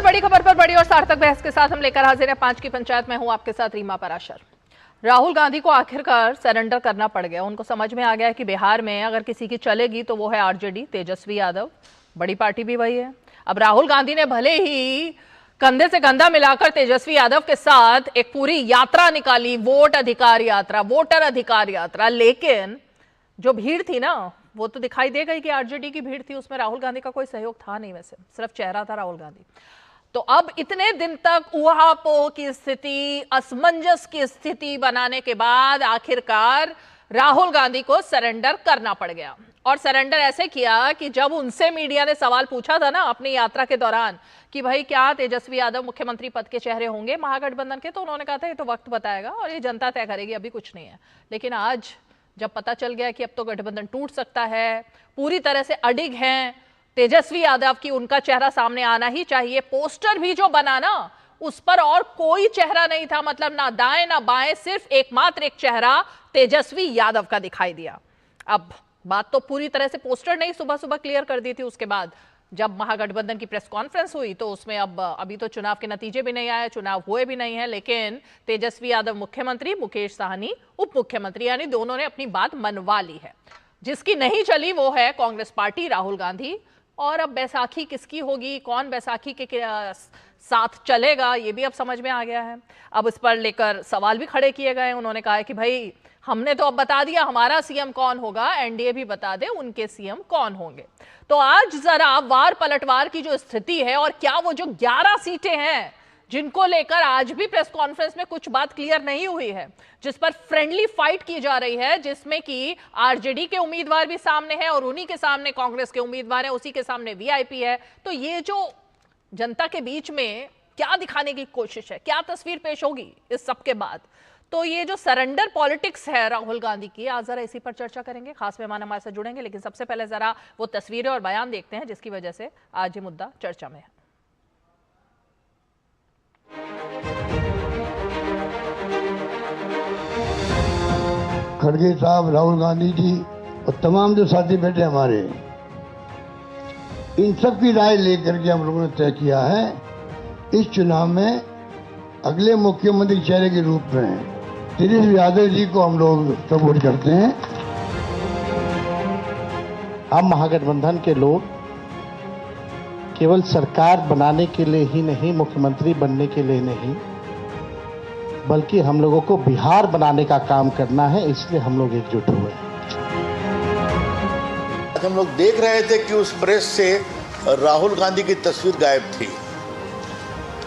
बड़ी खबर पर बड़ी और सार्थक बहस के साथ हम लेकर हाजिर हैं 5 की पंचायत में हूं आपके साथ रीमा पराशर। राहुल गांधी को आखिरकार सरेंडर करना पड़ गया। उनको समझ में आ गया कि बिहार में अगर किसी की चलेगी तो वो है आरजेडी, तेजस्वी यादव, बड़ी पार्टी भी वही है। अब राहुल गांधी ने भले ही कंधे से कंधा मिलाकर तेजस्वी यादव के साथ एक पूरी यात्रा निकाली, वोटर अधिकार यात्रा, लेकिन जो भीड़ थी ना वो तो दिखाई दे गई कि आरजेडी की भीड़ थी, उसमें राहुल गांधी का कोई सहयोग था नहीं, वैसे सिर्फ चेहरा था राहुल गांधी। तो अब इतने दिन तक ऊहापोह की स्थिति, असमंजस की स्थिति बनाने के बाद आखिरकार राहुल गांधी को सरेंडर करना पड़ गया। और सरेंडर ऐसे किया कि जब उनसे मीडिया ने सवाल पूछा था ना अपनी यात्रा के दौरान कि भाई क्या तेजस्वी यादव मुख्यमंत्री पद के चेहरे होंगे महागठबंधन के, तो उन्होंने कहा था ये तो वक्त बताएगा और ये जनता तय करेगी, अभी कुछ नहीं है। लेकिन आज जब पता चल गया कि अब तो गठबंधन टूट सकता है, पूरी तरह से अडिग हैं तेजस्वी यादव की, उनका चेहरा सामने आना ही चाहिए। पोस्टर भी जो बना ना उस पर और कोई चेहरा नहीं था, मतलब ना दाएं ना बाएं, सिर्फ एकमात्र एक चेहरा तेजस्वी यादव का दिखाई दिया। अब बात तो पूरी तरह से पोस्टर ने ही सुबह सुबह क्लियर कर दी थी। उसके बाद जब महागठबंधन की प्रेस कॉन्फ्रेंस हुई तो उसमें अभी तो चुनाव के नतीजे भी नहीं आए, चुनाव हुए भी नहीं है, लेकिन तेजस्वी यादव मुख्यमंत्री, मुकेश साहनी उप मुख्यमंत्री, यानी दोनों ने अपनी बात मनवा ली है। जिसकी नहीं चली वो है कांग्रेस पार्टी, राहुल गांधी। और अब बैसाखी किसकी होगी, कौन बैसाखी के साथ चलेगा, ये भी अब समझ में आ गया है। अब इस पर लेकर सवाल भी खड़े किए गए। उन्होंने कहा है कि भाई हमने तो अब बता दिया हमारा सीएम कौन होगा, एनडीए भी बता दे उनके सीएम कौन होंगे। तो आज जरा वार पलटवार की जो स्थिति है और क्या वो जो 11 सीटें हैं जिनको लेकर आज भी प्रेस कॉन्फ्रेंस में कुछ बात क्लियर नहीं हुई है, जिस पर फ्रेंडली फाइट की जा रही है, जिसमें कि आरजेडी के उम्मीदवार भी सामने हैं और उन्हीं के सामने कांग्रेस के उम्मीदवार हैं, उसी के सामने वीआईपी है। तो ये जो जनता के बीच में क्या दिखाने की कोशिश है, क्या तस्वीर पेश होगी इस सब के बाद, तो ये जो सरेंडर पॉलिटिक्स है राहुल गांधी की, आज जरा इसी पर चर्चा करेंगे। खास मेहमान हमारे साथ जुड़ेंगे, लेकिन सबसे पहले जरा वो तस्वीरें और बयान देखते हैं जिसकी वजह से आज ये मुद्दा चर्चा में है। खड़गे साहब, राहुल गांधी जी और तमाम जो साथी बैठे हमारे, इन सब की राय लेकर के हम लोगों ने तय किया है इस चुनाव में अगले मुख्यमंत्री चेहरे के रूप में तेजस्वी यादव जी को हम लोग सपोर्ट करते हैं। हम महागठबंधन के लोग केवल सरकार बनाने के लिए ही नहीं, मुख्यमंत्री बनने के लिए नहीं, बल्कि हम लोगों को बिहार बनाने का काम करना है, इसलिए हम लोग एकजुट हुए हैं। हम लोग देख रहे थे कि उस प्रेस से राहुल गांधी की तस्वीर गायब थी।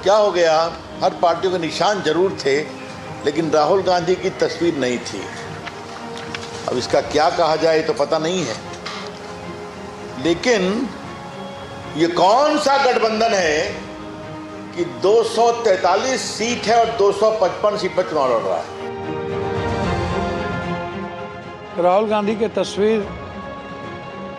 क्या हो गया? हर पार्टियों के निशान जरूर थे, लेकिन राहुल गांधी की तस्वीर नहीं थी। अब इसका क्या कहा जाए तो पता नहीं है, लेकिन ये कौन सा गठबंधन है कि 243 सीट है और 255 सीट पर चुनाव लड़ रहा है। राहुल गांधी की तस्वीर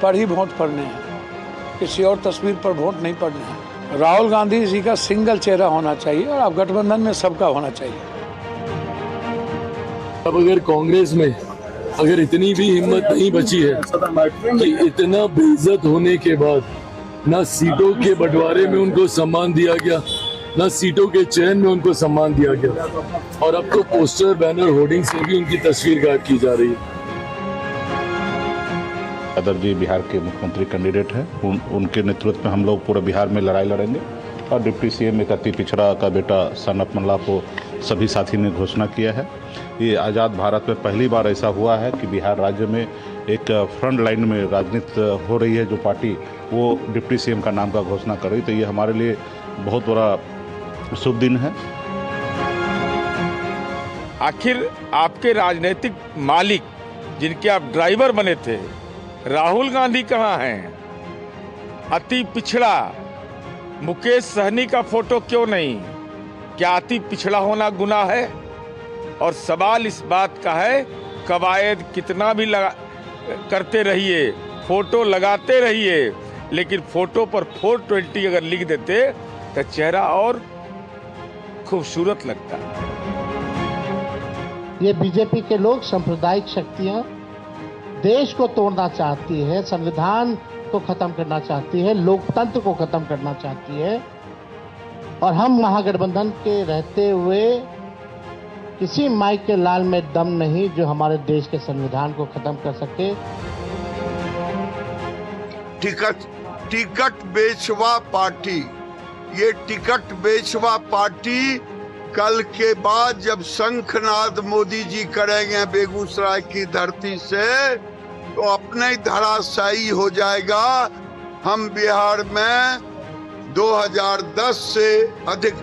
पर ही वोट पड़ने हैं, किसी और तस्वीर पर वोट नहीं पड़ने हैं। राहुल गांधी जी का सिंगल चेहरा होना चाहिए और अब गठबंधन में सबका होना चाहिए। अब अगर कांग्रेस में अगर इतनी भी हिम्मत नहीं बची है कि इतना बेइज्जत होने के बाद ना सीटों के बंटवारे में उनको सम्मान दिया गया, ना सीटों के चयन में उनको सम्मान दिया गया, और अब तो पोस्टर, बैनर, होर्डिंग से भी उनकी तस्वीर गायब की जा रही है। यादव जी बिहार के मुख्यमंत्री कैंडिडेट हैं, उनके नेतृत्व में हम लोग पूरा बिहार में लड़ाई लड़ेंगे। और डिप्टी सीएम एक अति पिछड़ा का बेटा सन ऑफ मल्ला को सभी साथी ने घोषणा किया है। ये आज़ाद भारत में पहली बार ऐसा हुआ है कि बिहार राज्य में एक फ्रंट लाइन में राजनीति हो रही है, जो पार्टी वो डिप्टी सीएम का नाम का घोषणा कर रही, तो ये हमारे लिए बहुत बड़ा शुभ दिन है। आखिर आपके राजनीतिक मालिक, जिनके आप ड्राइवर बने थे, राहुल गांधी कहाँ हैं? अति पिछड़ा मुकेश सहनी का फोटो क्यों नहीं? क्या अति पिछड़ा होना गुनाह है? और सवाल इस बात का है, कवायद कितना भी करते रहिए, फोटो लगाते रहिए, लेकिन फोटो पर 420 अगर लिख देते तो चेहरा और खूबसूरत लगता। ये बीजेपी के लोग सांप्रदायिक शक्तियां देश को तोड़ना चाहती है, संविधान को खत्म करना चाहती है, लोकतंत्र को खत्म करना चाहती है। और हम महागठबंधन के रहते हुए किसी माई के लाल में दम नहीं जो हमारे देश के संविधान को खत्म कर सके। टिकट बेचवा पार्टी, ये टिकट बेचवा पार्टी कल के बाद जब शंखनाद मोदी जी करेंगे बेगूसराय की धरती से तो अपने ही धराशायी हो जाएगा। हम बिहार में 2010 से अधिक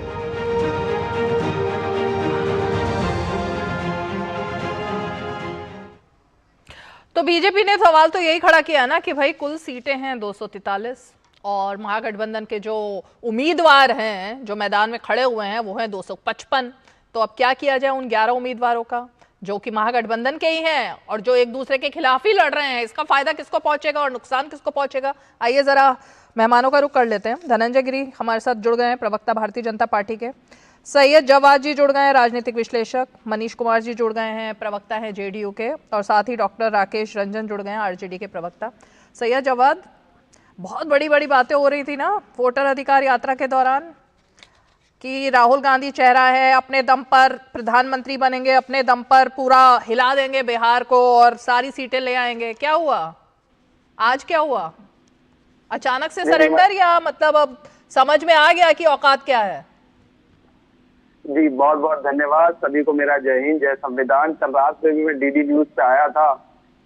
तो बीजेपी ने सवाल तो यही खड़ा किया ना कि भाई कुल सीटें हैं 243 और महागठबंधन के जो उम्मीदवार हैं जो मैदान में खड़े हुए हैं वो हैं 255। तो अब क्या किया जाए उन 11 उम्मीदवारों का जो कि महागठबंधन के ही हैं और जो एक दूसरे के खिलाफ ही लड़ रहे हैं। इसका फायदा किसको पहुंचेगा और नुकसान किसको पहुंचेगा? आइए जरा मेहमानों का रुख कर लेते हैं। धनंजय गिरी हमारे साथ जुड़ गए हैं, प्रवक्ता भारतीय जनता पार्टी के। सैयद जवाद जी जुड़ गए हैं, राजनीतिक विश्लेषक। मनीष कुमार जी जुड़ गए हैं, प्रवक्ता हैं जेडीयू के। और साथ ही डॉक्टर राकेश रंजन जुड़ गए हैं, आरजेडी के प्रवक्ता। सैयद जवाद, बहुत बड़ी बड़ी बातें हो रही थी ना वोटर अधिकार यात्रा के दौरान कि राहुल गांधी चेहरा है, अपने दम पर प्रधानमंत्री बनेंगे, अपने दम पर पूरा हिला देंगे बिहार को और सारी सीटें ले आएंगे। क्या हुआ आज? क्या हुआ? अचानक से सरेंडर या मतलब अब समझ में आ गया कि औकात क्या है? जी बहुत बहुत धन्यवाद। सभी को मेरा जय हिंद, जय संविधान। कल रात में भी मैं डीडी न्यूज पे आया था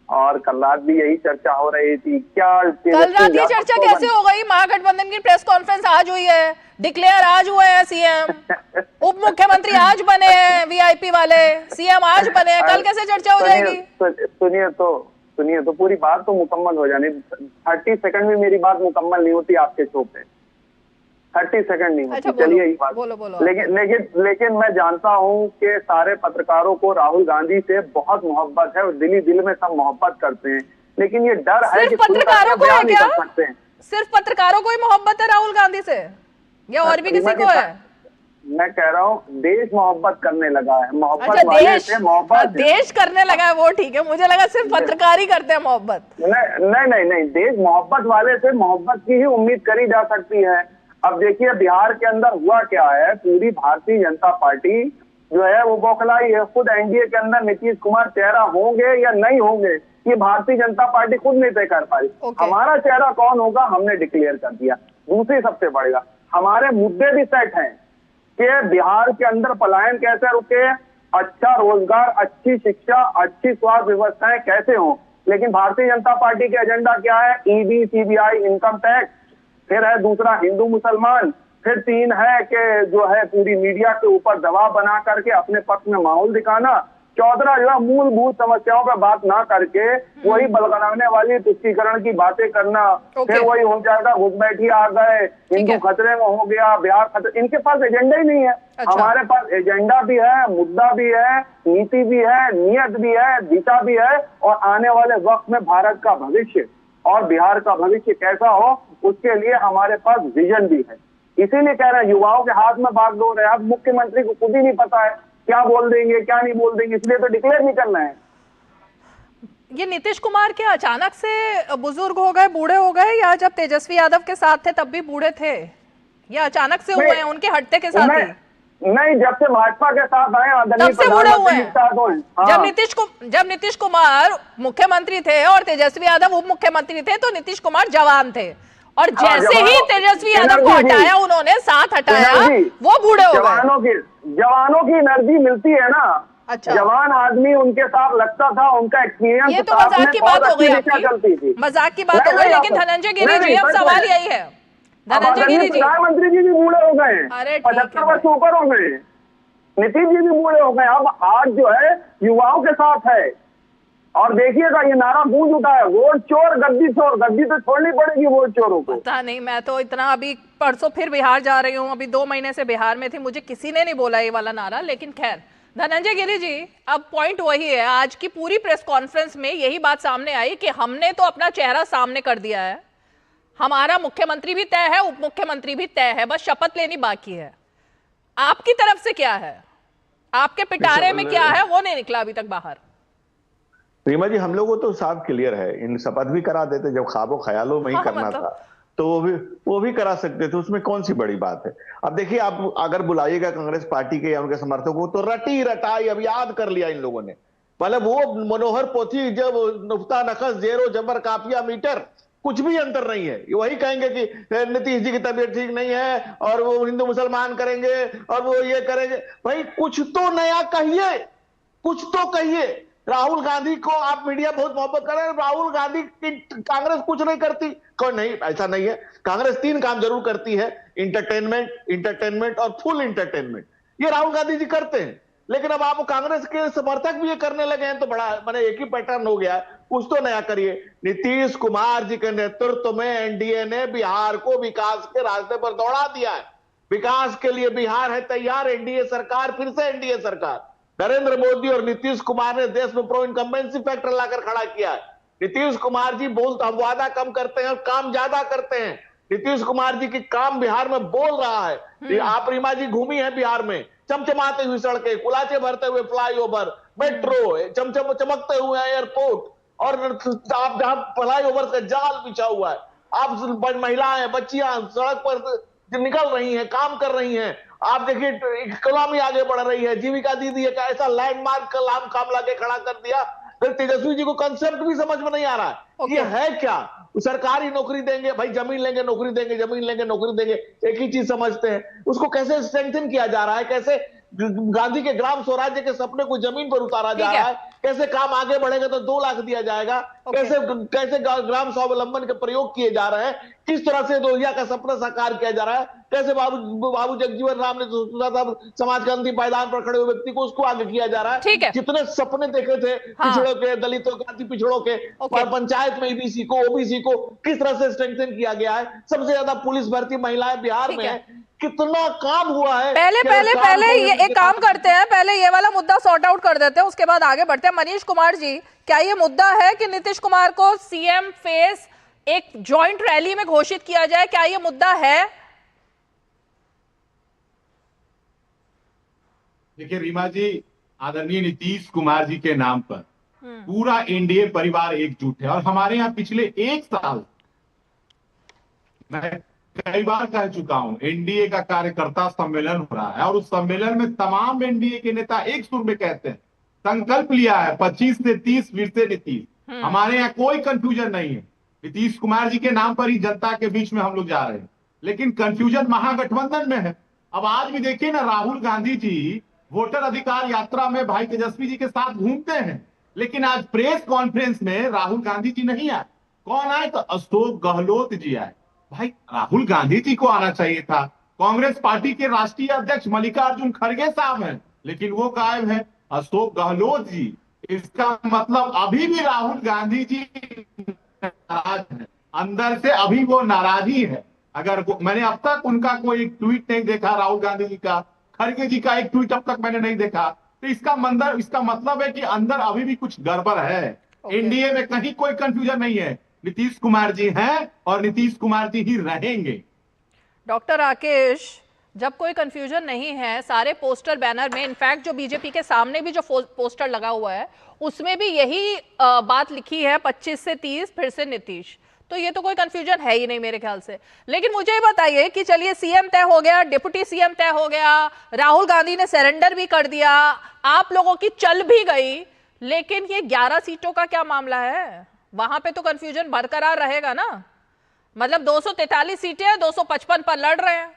और कल रात भी यही चर्चा हो रही थी। क्या कल रात ये चर्चा कैसे हो गई? महागठबंधन की प्रेस कॉन्फ्रेंस आज हुई है, डिक्लेयर आज हुए हैं सीएम, उप मुख्यमंत्री आज बने हैं, वीआईपी वाले सीएम आज बने हैं, कल कैसे चर्चा हो जाएगी? सुनिए तो पूरी बात तो मुकम्मल हो जानी। 30 सेकंड में मेरी बात मुकम्मल नहीं होती आपके शो पे, 30 सेकंड नहीं होती। चलिए ये बात बोलो। लेकिन मैं जानता हूँ कि सारे पत्रकारों को राहुल गांधी से बहुत मोहब्बत है और दिल में सब मोहब्बत करते हैं, लेकिन ये डर है कि पत्रकारों को है क्या? सकते हैं। सिर्फ पत्रकारों को ही मोहब्बत है राहुल गांधी से या और भी किसी को है? मैं कह रहा हूँ देश मोहब्बत करने लगा है। मोहब्बत अच्छा, वाले से मोहब्बत देश करने लगा है, वो ठीक है। मुझे लगा सिर्फ पत्रकार ही करते हैं मोहब्बत। नहीं, देश मोहब्बत वाले से मोहब्बत की ही उम्मीद करी जा सकती है। अब देखिए बिहार के अंदर हुआ क्या है, पूरी भारतीय जनता पार्टी जो है वो बौखलाई है। खुद एनडीए के अंदर नीतीश कुमार चेहरा होंगे या नहीं होंगे ये भारतीय जनता पार्टी खुद नहीं तय कर पाई। हमारा चेहरा कौन होगा हमने डिक्लेयर कर दिया। दूसरी सबसे बढ़ेगा, हमारे मुद्दे भी सेट हैं कि बिहार के अंदर पलायन कैसे रुके, अच्छा रोजगार, अच्छी शिक्षा, अच्छी स्वास्थ्य व्यवस्थाएं कैसे हो। लेकिन भारतीय जनता पार्टी के एजेंडा क्या है? ईडी, सीबीआई, इनकम टैक्स, फिर है दूसरा हिंदू मुसलमान, फिर 3 है कि जो है पूरी मीडिया के ऊपर दबाव बना करके अपने पक्ष में माहौल दिखाना, 14 जो है मूलभूत समस्याओं पर बात ना करके वही बलगनाने वाली तुष्टीकरण की बातें करना। फिर वही हो जाएगा घुसपैठी आ गए, हिंदू खतरे में हो गया, बिहार खतरे। इनके पास एजेंडा ही नहीं है। हमारे पास एजेंडा भी है, मुद्दा भी है, नीति भी है, नियत भी है, दिशा भी है और आने वाले वक्त में भारत का भविष्य और बिहार का भविष्य कैसा हो उसके लिए हमारे पास विजन भी है। इसीलिए कह रहे हैं युवाओं के हाथ में बागडोर है। अब मुख्यमंत्री को खुद ही नहीं पता है क्या बोल देंगे क्या नहीं बोल देंगे, इसलिए तो डिक्लेयर नहीं करना है। ये नीतीश कुमार के अचानक से बुजुर्ग हो गए, बूढ़े हो गए, या जब तेजस्वी यादव के साथ थे तब भी बूढ़े थे? ये अचानक से हुए हैं उनके हटते के साथ ही? नहीं, जब से भाजपा के साथ आए तब से बूढ़े हुए हैं। जब नीतीश कुमार मुख्यमंत्री थे और तेजस्वी यादव उप मुख्यमंत्री थे तो नीतीश कुमार जवान थे और जैसे ही तेजस्वी यादव को हटाया उन्होंने, साथ हटाया, वो बूढ़े हो गए। जवानों की एनर्जी मिलती है ना। अच्छा, जवान आदमी उनके साथ लगता था, उनका एक्सपीरियंस। ये तो मजाक की बात हो गई आपकी, मजाक की बात हो गई। लेकिन धनंजय गिरी जी, अब सवाल यही है, धनंजय गिरी जी, प्रधानमंत्री जी भी बूढ़े हो गए, 75 वर्ष ऊपर हो गए, नीतीश जी भी बूढ़े हो गए। अब आज जो है युवाओं के साथ है और देखिएगा ये नारा गूंज उठा है, वोट चोर गद्दी चोर। गद्दी तो छोड़नी पड़ेगी वोट चोरों को। पता नहीं, मैं तो इतना अभी परसों फिर बिहार जा रही हूँ, अभी 2 महीने से बिहार में थी, मुझे किसी ने नहीं बोला ये वाला नारा। लेकिन खैर, धनंजय गिरी जी, अब पॉइंट वही है, आज की पूरी प्रेस कॉन्फ्रेंस में यही बात सामने आई कि हमने तो अपना चेहरा सामने कर दिया है, हमारा मुख्यमंत्री भी तय है, उप मुख्यमंत्री भी तय है, बस शपथ लेनी बाकी है। आपकी तरफ से क्या है? आपके पिटारे में क्या है वो नहीं निकला अभी तक बाहर। रीमा जी, हम लोगों को तो साफ क्लियर है, इन शपथ भी करा देते जब ख्वाबों ख्यालों में ही करना था। तो वो भी करा सकते थे, उसमें कौन सी बड़ी बात है। अब देखिए, आप अगर बुलाइएगा कांग्रेस पार्टी के या उनके समर्थकों को तो रटी रटाई अब याद कर लिया इन लोगों ने। पहले वो मनोहर पोथी, जब नुक्ता नखस जेरो जबर काफिया मीटर, कुछ भी अंतर नहीं है। वही कहेंगे कि नीतीश जी की तबीयत ठीक नहीं है और वो हिंदू मुसलमान करेंगे और वो ये करेंगे। भाई कुछ तो नया कहिए, कुछ तो कहिए। राहुल गांधी को आप मीडिया बहुत मोहब्बत कर रहे हैं, राहुल गांधी की कांग्रेस कुछ नहीं करती। कौन नहीं, ऐसा नहीं है। कांग्रेस 3 काम जरूर करती है, इंटरटेनमेंट और फुल इंटरटेनमेंट, ये राहुल गांधी जी करते हैं। लेकिन अब आप कांग्रेस के समर्थक भी ये करने लगे हैं तो बड़ा मैंने एक ही पैटर्न हो गया है। कुछ तो नया करिए। नीतीश कुमार जी के नेतृत्व में एनडीए ने बिहार को विकास के रास्ते पर दौड़ा दिया है। विकास के लिए बिहार है तैयार। एनडीए सरकार, फिर से एनडीए सरकार, नरेंद्र मोदी और नीतीश कुमार ने देश में प्रो इनकम्बेंसी फैक्टर लाकर खड़ा किया है। नीतीश कुमार जी बोलते, हम वादा कम करते हैं और काम ज्यादा करते हैं। नीतीश कुमार जी की काम बिहार में बोल रहा है। आप रीमा जी घूमी है बिहार में, चमचमाते हुई सड़कें, कुलाचे भरते हुए फ्लाईओवर, मेट्रो, चमकते हुए एयरपोर्ट, और आप जहां फ्लाईओवर का जाल बिछा हुआ है, आप महिलाएं बच्चियां सड़क पर निकल रही हैं, काम कर रही हैं। आप देखिए इकोनॉमी आगे बढ़ रही है। जीविका दीदी एक ऐसा लैंडमार्क का काम लाके खड़ा कर दिया, फिर तेजस्वी जी को कंसेप्ट भी समझ में नहीं आ रहा है। ये है क्या? सरकारी नौकरी देंगे भाई, जमीन लेंगे नौकरी देंगे, जमीन लेंगे नौकरी देंगे, एक ही चीज समझते हैं। उसको कैसे स्ट्रेंथन किया जा रहा है, कैसे गांधी के ग्राम स्वराज्य के सपने को जमीन पर उतारा जा रहा है, कैसे काम आगे बढ़ेगा तो 2 लाख दिया जाएगा, कैसे ग्राम स्वावलंबन के प्रयोग किए जा रहे हैं, किस तरह से दोहिया का सपना साकार किया जा रहा है, कैसे बाबू जगजीवन राम ने जो सोचा था समाज क्रांति पायदान पर खड़े हुए व्यक्ति को, उसको आगे किया जा रहा है। जितने सपने देखे थे पिछड़ों के, दलितों के, अति पिछड़ों के, और पंचायत में ईबीसी को, ओबीसी को किस तरह से स्ट्रेंथन किया गया है। सबसे ज्यादा पुलिस भर्ती महिलाएं बिहार में है। कितना काम हुआ है। पहले ये एक काम करते हैं, पहले ये वाला मुद्दा सॉर्ट आउट कर देते हैं, उसके बाद आगे बढ़ते हैं। मनीष कुमार जी, क्या ये मुद्दा है कि नीतीश कुमार को सीएम फेस एक जॉइंट रैली में घोषित किया जाए? क्या ये मुद्दा है? देखिए रीमा जी, आदरणीय नीतीश कुमार जी के नाम पर पूरा एनडीए परिवार एकजुट है। और हमारे यहाँ पिछले 1 साल मैं कई बार कह चुका हूं, एनडीए का कार्यकर्ता सम्मेलन हो रहा है और उस सम्मेलन में तमाम एनडीए के नेता एक सुर में कहते हैं, संकल्प लिया है 25 से 30 फिर से नीतीश। हमारे यहाँ कोई कंफ्यूजन नहीं है, नीतीश कुमार जी के नाम पर ही जनता के बीच में हम लोग जा रहे हैं। लेकिन कंफ्यूजन महागठबंधन में है। अब आज भी देखिए ना, राहुल गांधी जी वोटर अधिकार यात्रा में भाई तेजस्वी जी के साथ घूमते हैं, लेकिन आज प्रेस कॉन्फ्रेंस में राहुल गांधी जी नहीं आए। कौन आए? तो अशोक गहलोत जी आए। भाई राहुल गांधी जी को आना चाहिए था। कांग्रेस पार्टी के राष्ट्रीय अध्यक्ष मल्लिकार्जुन खड़गे साहब हैं, लेकिन वो गायब है। अशोक गहलोत जी, इसका मतलब अभी भी राहुल गांधी जी नाराज है, अंदर से अभी वो नाराजगी है। अगर मैंने अब तक उनका कोई ट्वीट नहीं देखा, राहुल गांधी जी का, खड़गे जी का एक ट्वीट अब तक मैंने नहीं देखा, तो इसका मतलब है कि अंदर अभी भी कुछ गड़बड़ है। एनडीए में कहीं कोई कंफ्यूजन नहीं है। नीतीश कुमार जी हैं और नीतीश कुमार जी ही रहेंगे। डॉक्टर राकेश, जब कोई कंफ्यूजन नहीं है, सारे पोस्टर बैनर में, इनफैक्ट जो बीजेपी के सामने भी जो पोस्टर लगा हुआ है उसमें भी यही बात लिखी है, 25 से 30 फिर से नीतीश, तो ये तो कोई कंफ्यूजन है ही नहीं मेरे ख्याल से। लेकिन मुझे ये बताइए कि चलिए सीएम तय हो गया, डिप्टी सीएम तय हो गया, राहुल गांधी ने सरेंडर भी कर दिया, आप लोगों की चल भी गई, लेकिन ये 11 सीटों का क्या मामला है? वहां पे तो कंफ्यूजन बरकरार रहेगा ना। मतलब 243 सीटें 255 पर लड़ रहे हैं।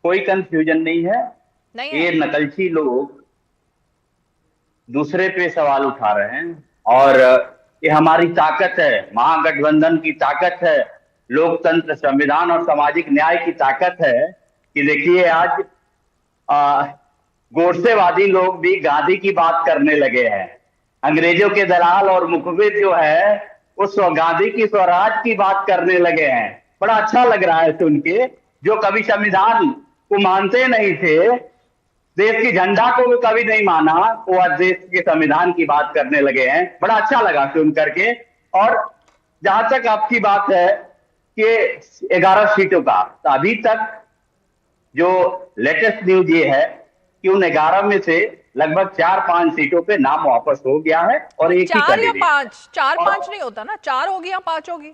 कोई कंफ्यूजन नहीं है। ये नकलची लोग दूसरे पे सवाल उठा रहे हैं और ये हमारी ताकत है, महागठबंधन की ताकत है, लोकतंत्र, संविधान और सामाजिक न्याय की ताकत है कि देखिए आज गोडसेवादी लोग भी गांधी की बात करने लगे हैं। अंग्रेजों के दलाल और मुखबिर जो है उस गांधी की स्वराज की बात करने लगे हैं। बड़ा अच्छा लग रहा है सुन के, जो कभी संविधान को मानते नहीं थे, देश की झंडा को भी कभी नहीं माना, वो आज देश के संविधान की बात करने लगे हैं। बड़ा अच्छा लगा सुन करके। और जहां तक आपकी बात है कि 11 सीटों का, तो अभी तक जो लेटेस्ट न्यूज ये है कि उन 11 में से लगभग 4-5 सीटों पे नाम वापस हो गया है और एक ही 4 या कैंडिडेट 5, 4-5 नहीं होता ना, 4 होगी या 5 होगी?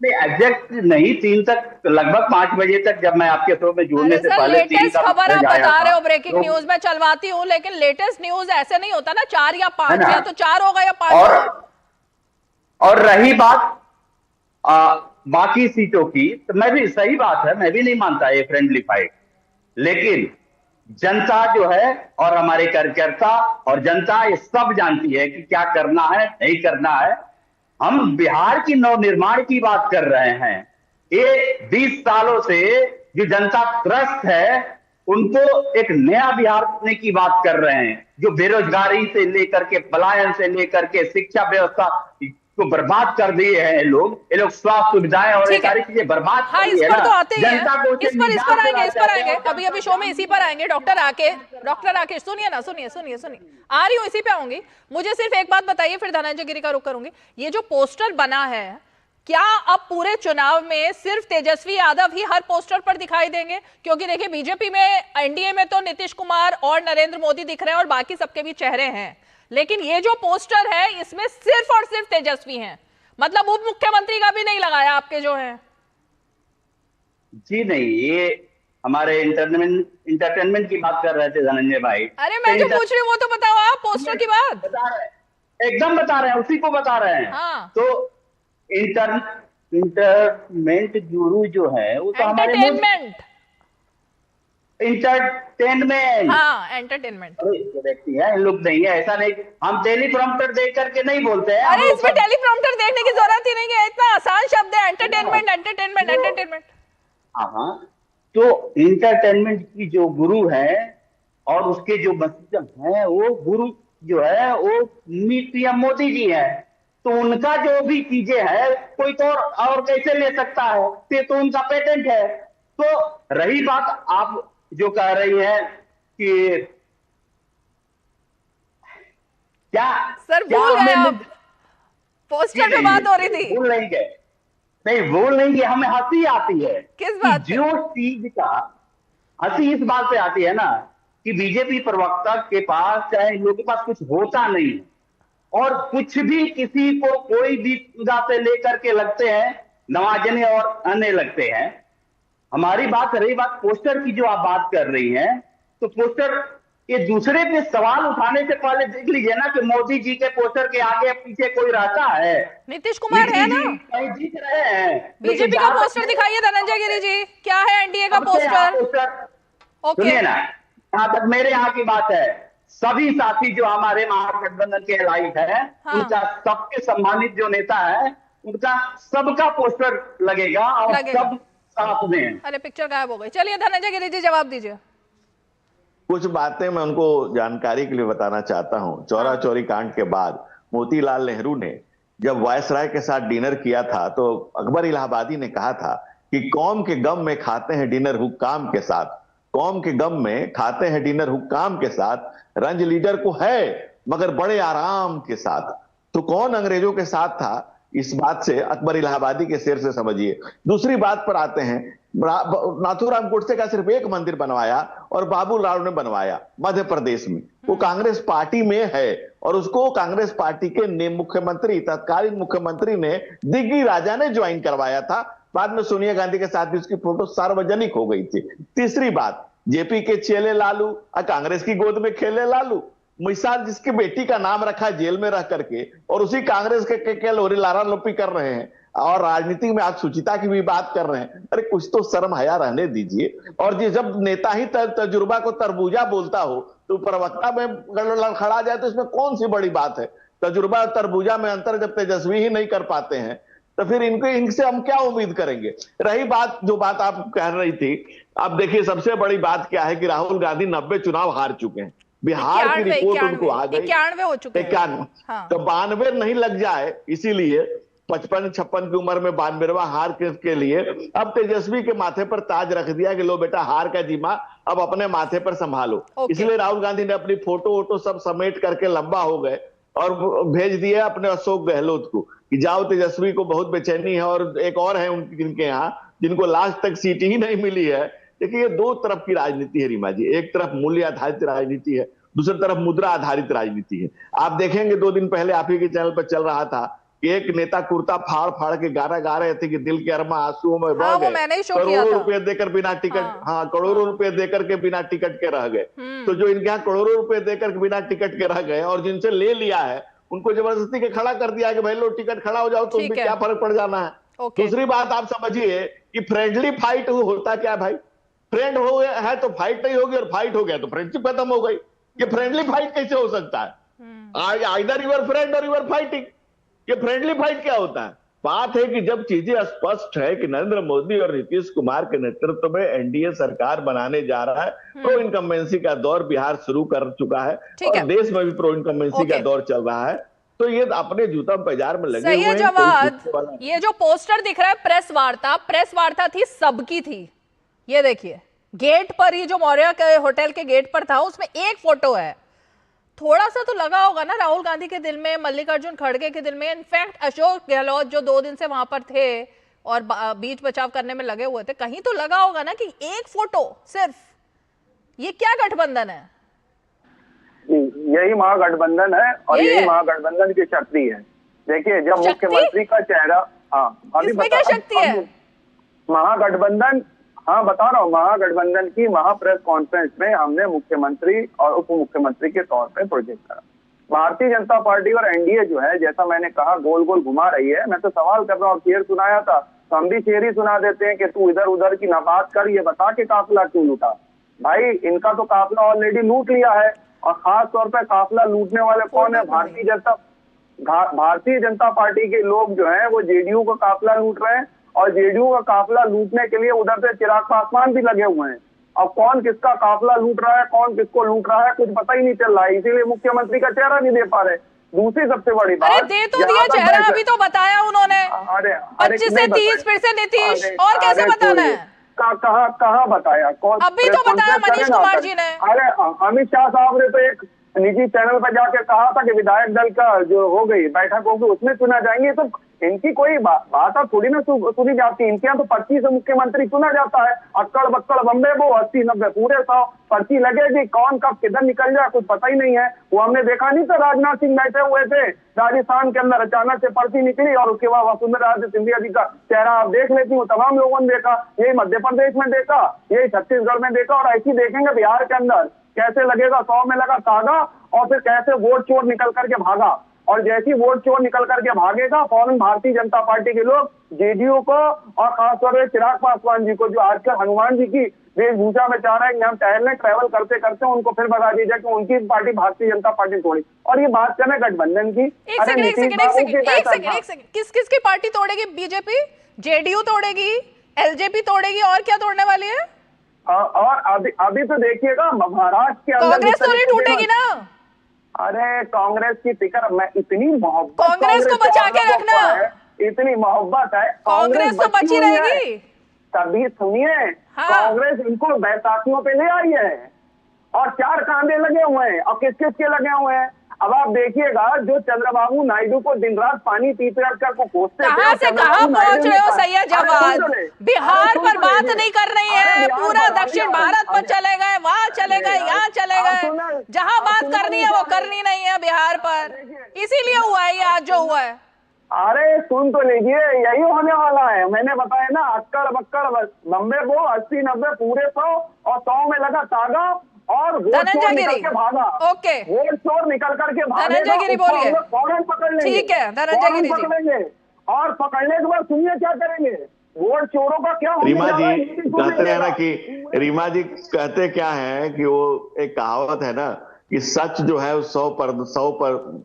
नहीं, एग्जैक्ट नहीं, 3 तक, लगभग 5 बजे तक जब मैं आपके शो में जुड़ने से पहले 3 लेटेस्ट का खबर आप मैसेज आया बता रहे हो, था। ब्रेकिंग तो न्यूज में चलवाती हूँ, लेकिन लेटेस्ट न्यूज ऐसे नहीं होता ना, 4 या 5, ना? या तो 4 होगा या 5 होगा। और रही बात बाकी सीटों की, तो मैं भी, सही बात है, मैं भी नहीं मानता ये फ्रेंडली फाइट, लेकिन जनता जो है और हमारे कार्यकर्ता और जनता ये सब जानती है कि क्या करना है, नहीं करना है। हम बिहार की नवनिर्माण की बात कर रहे हैं। ये 20 सालों से जो जनता त्रस्त है, उनको एक नया बिहार देने की बात कर रहे हैं, जो बेरोजगारी से लेकर के, पलायन से लेकर के, शिक्षा व्यवस्था को बर्बाद कर दिए हैं ये लोग स्वास्थ्य सुविधाएं और ये सारी चीजें बर्बाद हाँ, कर इस दी है पर ना। तो आते ही हैं, जनता को इस पर आएंगे, अभी शो में इसी पर आएंगे। डॉक्टर राकेश सुनिए ना, सुनिए, आ रही हूँ, इसी पे आऊंगी। मुझे सिर्फ एक बात बताइए, फिर धनंजय गिरी का रुख करूंगी। ये जो पोस्टर बना है, क्या अब पूरे चुनाव में सिर्फ तेजस्वी यादव ही हर पोस्टर पर दिखाई देंगे? क्योंकि देखिए, बीजेपी में, एनडीए में तो नीतीश कुमार और नरेंद्र मोदी दिख रहे हैं और बाकी सबके भी चेहरे हैं, लेकिन ये जो पोस्टर है इसमें सिर्फ और सिर्फ तेजस्वी हैं, मतलब उप मुख्यमंत्री का भी नहीं लगाया आपके जो है। जी नहीं, ये हमारे इंटरटेनमेंट की बात कर रहे थे धनंजय भाई। अरे मैं जो पूछ रही हूँ वो तो बताओ आप, पोस्टर की बात बता रहे हैं, एकदम बता रहे हैं, उसी को बता रहे हैं। हाँ। तो इंटरटेनमेंट गुरु जो है वो तो हमारे एंटरटेनमेंट, हाँ, एंटरटेनमेंट व्यक्ति है, इन लोग नहीं है, ऐसा नहीं। हम टेलीप्रॉम्प्टर देख करके नहीं बोलते हैं। अरे इसमें टेलीप्रॉम्प्टर देखने की जरूरत ही नहीं है, इतना आसान शब्द है, एंटरटेनमेंट। हाँ, तो इंटरटेनमेंट की जो गुरु है और उसके जो मस्जिद है, वो गुरु जो है वो पीएम मोदी जी है। तो उनका जो भी चीजें है, कोई तो और कैसे ले सकता है? ये तो उनका पेटेंट है। तो रही बात आप जो कह रही है कि क्या सर भूल गए आप, पोस्टर पे बात हो रही थी। भूल नहीं गए, नहीं भूल नहीं गए, हमें हंसी आती है। किस बात पे? जो चीज का हंसी इस बात पे आती है ना कि बीजेपी प्रवक्ता के पास, चाहे इन लोगों के पास कुछ होता नहीं और कुछ भी किसी को कोई भी मुद्दा से लेकर के लगते हैं नवाजने और आने लगते हैं। हमारी बात रही बात पोस्टर की, जो आप बात कर रही हैं, तो पोस्टर ये दूसरे पे सवाल उठाने से पहले देख लीजिए ना कि मोदी जी के पोस्टर के आगे पीछे कोई रहता है? नीतीश कुमार है ना, कहीं दिख रहे हैं। बीजेपी का पोस्टर दिखाइए धनंजय गिरी जी, क्या है एनडीए का पोस्टर? सुनिए ना, यहाँ तक मेरे यहाँ की बात है, सभी साथी जो हमारे महागठबंधन के एलाइट है, हाँ। उनका सबके सम्मानित जो नेता है, उनका सबका पोस्टर लगेगा और सब साथ में। अरे पिक्चर गायब हो गई। चलिए धनंजय गिरी जी जवाब दीजिए। कुछ बातें मैं उनको जानकारी के लिए बताना चाहता हूं। चौरा चौरी कांड के बाद मोतीलाल नेहरू ने जब वायसराय के साथ डिनर किया था, तो अकबर इलाहाबादी ने कहा था कि कौम के गम में खाते हैं डिनर हुक्काम के साथ, कौम के गम में खाते हैं डिनर हुक्काम के साथ, रंज लीडर को है मगर बड़े आराम के साथ। तो कौन अंग्रेजों के साथ था, इस बात से अकबर इलाहाबादी के शेर से समझिए। दूसरी बात पर आते हैं, नाथूराम गोडसे का सिर्फ एक मंदिर बनवाया और बाबू राव ने बनवाया मध्य प्रदेश में, वो कांग्रेस पार्टी में है और उसको कांग्रेस पार्टी के मुख्यमंत्री, तत्कालीन मुख्यमंत्री ने, दिग्गी राजा ने ज्वाइन करवाया था। बाद में सोनिया गांधी के साथ भी उसकी फोटो सार्वजनिक हो गई थी। तीसरी बात, जेपी के चेले लालू और कांग्रेस की गोद में खेले लालू, मिसाल जिसकी बेटी का नाम रखा जेल में रह करके और उसी कांग्रेस के लोरी लारा लोपी कर रहे हैं और राजनीति में आज सुचिता की भी बात कर रहे हैं। अरे कुछ तो शर्म हया रहने दीजिए। और जब नेता ही तजुर्बा को तरबूजा बोलता हो तो प्रवक्ता में खड़ा जाए तो इसमें कौन सी बड़ी बात है? तजुर्बा और तरबूजा में अंतर जब तेजस्वी ही नहीं कर पाते हैं तो फिर इनसे हम क्या उम्मीद करेंगे? रही बात, जो बात आप कह रही थी, अब देखिए सबसे बड़ी बात क्या है कि राहुल गांधी 90 चुनाव हार चुके हैं। बिहार की रिपोर्ट उनको आ गई, 91 हो चुके हैं। 91, हाँ। तो 92 नहीं लग जाए, इसीलिए 55-56 की उम्र में 92वां हार के लिए अब तेजस्वी के माथे पर ताज रख दिया कि लो बेटा हार का जिम्मा अब अपने माथे पर संभालो। इसलिए राहुल गांधी ने अपनी फोटो वोटो सब समेट करके लंबा हो गए और भेज दिए अपने अशोक गहलोत को कि जाओ, तेजस्वी को बहुत बेचैनी है और एक और है उनके यहाँ जिनको लास्ट तक सीट ही नहीं मिली है, देखिए ये दो तरफ की राजनीति है रीमा जी, एक तरफ मूल्य आधारित राजनीति है, दूसरी तरफ मुद्रा आधारित राजनीति है। आप देखेंगे 2 दिन पहले आप ही के चैनल पर चल रहा था कि एक नेता कुर्ता फाड़ फाड़ के गाना गा रहे थे कि दिल के अरमा आंसुओं में बह गए, करोड़ों रुपए देकर बिना टिकट, हाँ करोड़ों रुपए देकर के बिना टिकट के रह गए। तो जो इनके यहाँ करोड़ों रुपए देकर के बिना टिकट के रह गए और जिनसे ले लिया है उनको जबरदस्ती के खड़ा कर दिया कि भाई लो टिकट खड़ा हो जाओ, तो उनमें क्या फर्क पड़ जाना है। दूसरी बात आप समझिए कि फ्रेंडली फाइट होता क्या भाई, फ्रेंड हो गया है तो फाइट नहीं होगी और फाइट हो गया तो फ्रेंडशिप खत्म हो गई। ये फ्रेंडली फाइट कैसे हो सकता है? आइदर यूर फ्रेंड और यूर फाइटिंग। ये फ्रेंडली फाइट क्या होता है? बात है कि जब चीजें स्पष्ट है कि नरेंद्र मोदी और नीतीश कुमार के नेतृत्व में एनडीए सरकार बनाने जा रहा है, प्रो इनकम्बेंसी का दौर बिहार शुरू कर चुका है और देश में भी प्रो इनकम्बेंसी का दौर चल रहा है, तो ये अपने जूता बाजार में लगे हुए हैं। जवाब, ये जो पोस्टर दिख रहा है प्रेस वार्ता थी, सबकी थी। ये देखिए गेट पर, ये जो मौर्य के होटल के गेट पर था उसमें एक फोटो है। थोड़ा सा तो लगा होगा ना राहुल गांधी के दिल में, मल्लिकार्जुन खड़गे के दिल में, इनफैक्ट अशोक गहलोत जो 2 दिन से वहां पर थे और बीच बचाव करने में लगे हुए थे, कहीं तो लगा होगा ना कि एक फोटो सिर्फ। ये क्या गठबंधन है? यही महागठबंधन है और यही महागठबंधन की शक्ति है। देखिए जब मुख्यमंत्री का चेहरा, इसमें क्या शक्ति है? महागठबंधन, हाँ बता रहा हूँ, महागठबंधन की महाप्रेस कॉन्फ्रेंस में हमने मुख्यमंत्री और उप मुख्यमंत्री के तौर पे प्रोजेक्ट करा। भारतीय जनता पार्टी और एनडीए जो है, जैसा मैंने कहा, गोल गोल घुमा रही है। मैं तो सवाल कर रहा हूँ, शेर सुनाया था तो हम भी शेर ही सुना देते हैं कि तू इधर उधर की ना बात कर, ये बता के काफिला क्यों लूटा। भाई इनका तो काफिला ऑलरेडी लूट लिया है, और खास तौर पर काफिला लूटने वाले कौन है? भारतीय जनता पार्टी के लोग जो है वो जेडीयू का काफिला लूट रहे हैं, और जेडीयू का काफिला लूटने के लिए उधर से चिराग पासवान भी लगे हुए हैं। अब कौन किसका काफिला लूट रहा है, कौन किसको लूट रहा है, कुछ पता ही नहीं चल रहा है, इसीलिए मुख्यमंत्री का चेहरा नहीं दे पा रहे। दूसरी सबसे बड़ी बात, दे तो दिया चेहरा, अभी तो बताया उन्होंने 25 से 30, फिर से नीतीश, और कैसे बताना है? कहाँ बताया? कौन? अभी तो बताया मनीष कुमार जी ने। अरे अमित शाह साहब ने तो एक निजी चैनल पर जाके कहा था कि विधायक दल का जो हो गई बैठक होगी उसमें चुना जाएंगे। तो इनकी कोई बात थोड़ी ना सुनी जाती। इनके यहाँ तो पर्ची से मुख्यमंत्री चुना जाता है। अक्कड़ बक्कड़ बम्बे वो 80-90 पूरे 100 पर्ची लगेगी, कौन कब किधर निकल जाए कुछ पता ही नहीं है। वो हमने देखा नहीं था, राजनाथ सिंह बैठे हुए थे राजस्थान के अंदर, अचानक से पर्ची निकली और उसके बाद वसुंधरा राजे सिंधिया जी का चेहरा आप देख लेती हूँ, तमाम लोगों ने देखा। यही मध्य प्रदेश में देखा, यही छत्तीसगढ़ में देखा, और ऐसी देखेंगे बिहार के अंदर कैसे लगेगा। 100 में लगा तागा और फिर कैसे वोट चोर निकल करके भागा, और जैसी वोट चोर निकल करके भागेगा फौरन भारतीय जनता पार्टी के लोग जेडीयू को और खासतौर पर चिराग पासवान जी को, जो आजकल हनुमान जी की वेशभूषा में चाह रहे हैं कि हम टहलने ट्रैवल करते करते उनको फिर बता दीजिए कि उनकी पार्टी भारतीय जनता पार्टी तोड़ी। और ये बात करें गठबंधन की, एक सेकंड, किस किस की पार्टी तोड़ेगी? बीजेपी, जेडीयू तोड़ेगी, एलजेपी तोड़ेगी, और क्या तोड़ने वाली है? और अभी तो देखिएगा महाराष्ट्र के अंदर कांग्रेस तो नहीं टूटेगी ना। अरे कांग्रेस की फिक्र, मैं इतनी मोहब्बत कांग्रेस को बचा के रखना, इतनी मोहब्बत है, कांग्रेस तो बची रहेगी। तभी सुनिए, कांग्रेस इनको बैसाखियों पे ले आई है और 4 कांधे लगे हुए हैं। और किस किस के लगे हुए हैं? अब आप देखिएगा, जो चंद्रबाबू नायडू को दिन रात पानी पीते कर को कोसते, कहां से कहां पहुंच रहे हो सैयद जवाद? बिहार पर बात नहीं कर रही है, पूरा दक्षिण भारत पर चले गए, वहां चले गए, यहाँ चले गए, जहां बात करनी है वो करनी नहीं है बिहार पर। इसीलिए हुआ है ये आज जो हुआ है। अरे सुन तो लीजिए, यही होने वाला है। मैंने बताया ना, अक्कड़ बक्कड़ बम्बे वो 80-90 पूरे 100 और 100 में लगा तागा और वोट चोर निकल के भागा। ओके, वोट चोर निकल करके भागा, धनंजय गिरी बोलिए। फौरन पकड़ लेंगे। ठीक है, धनंजय गिरी जी पकड़ेंगे, और पकड़ने के बाद सुनिए क्या करेंगे। वोट चोरों का क्या होने रीमा जा रहा है, जी कहते हैं ना कि रीमा जी कहते क्या है कि वो एक कहावत है ना कि सच जो है 100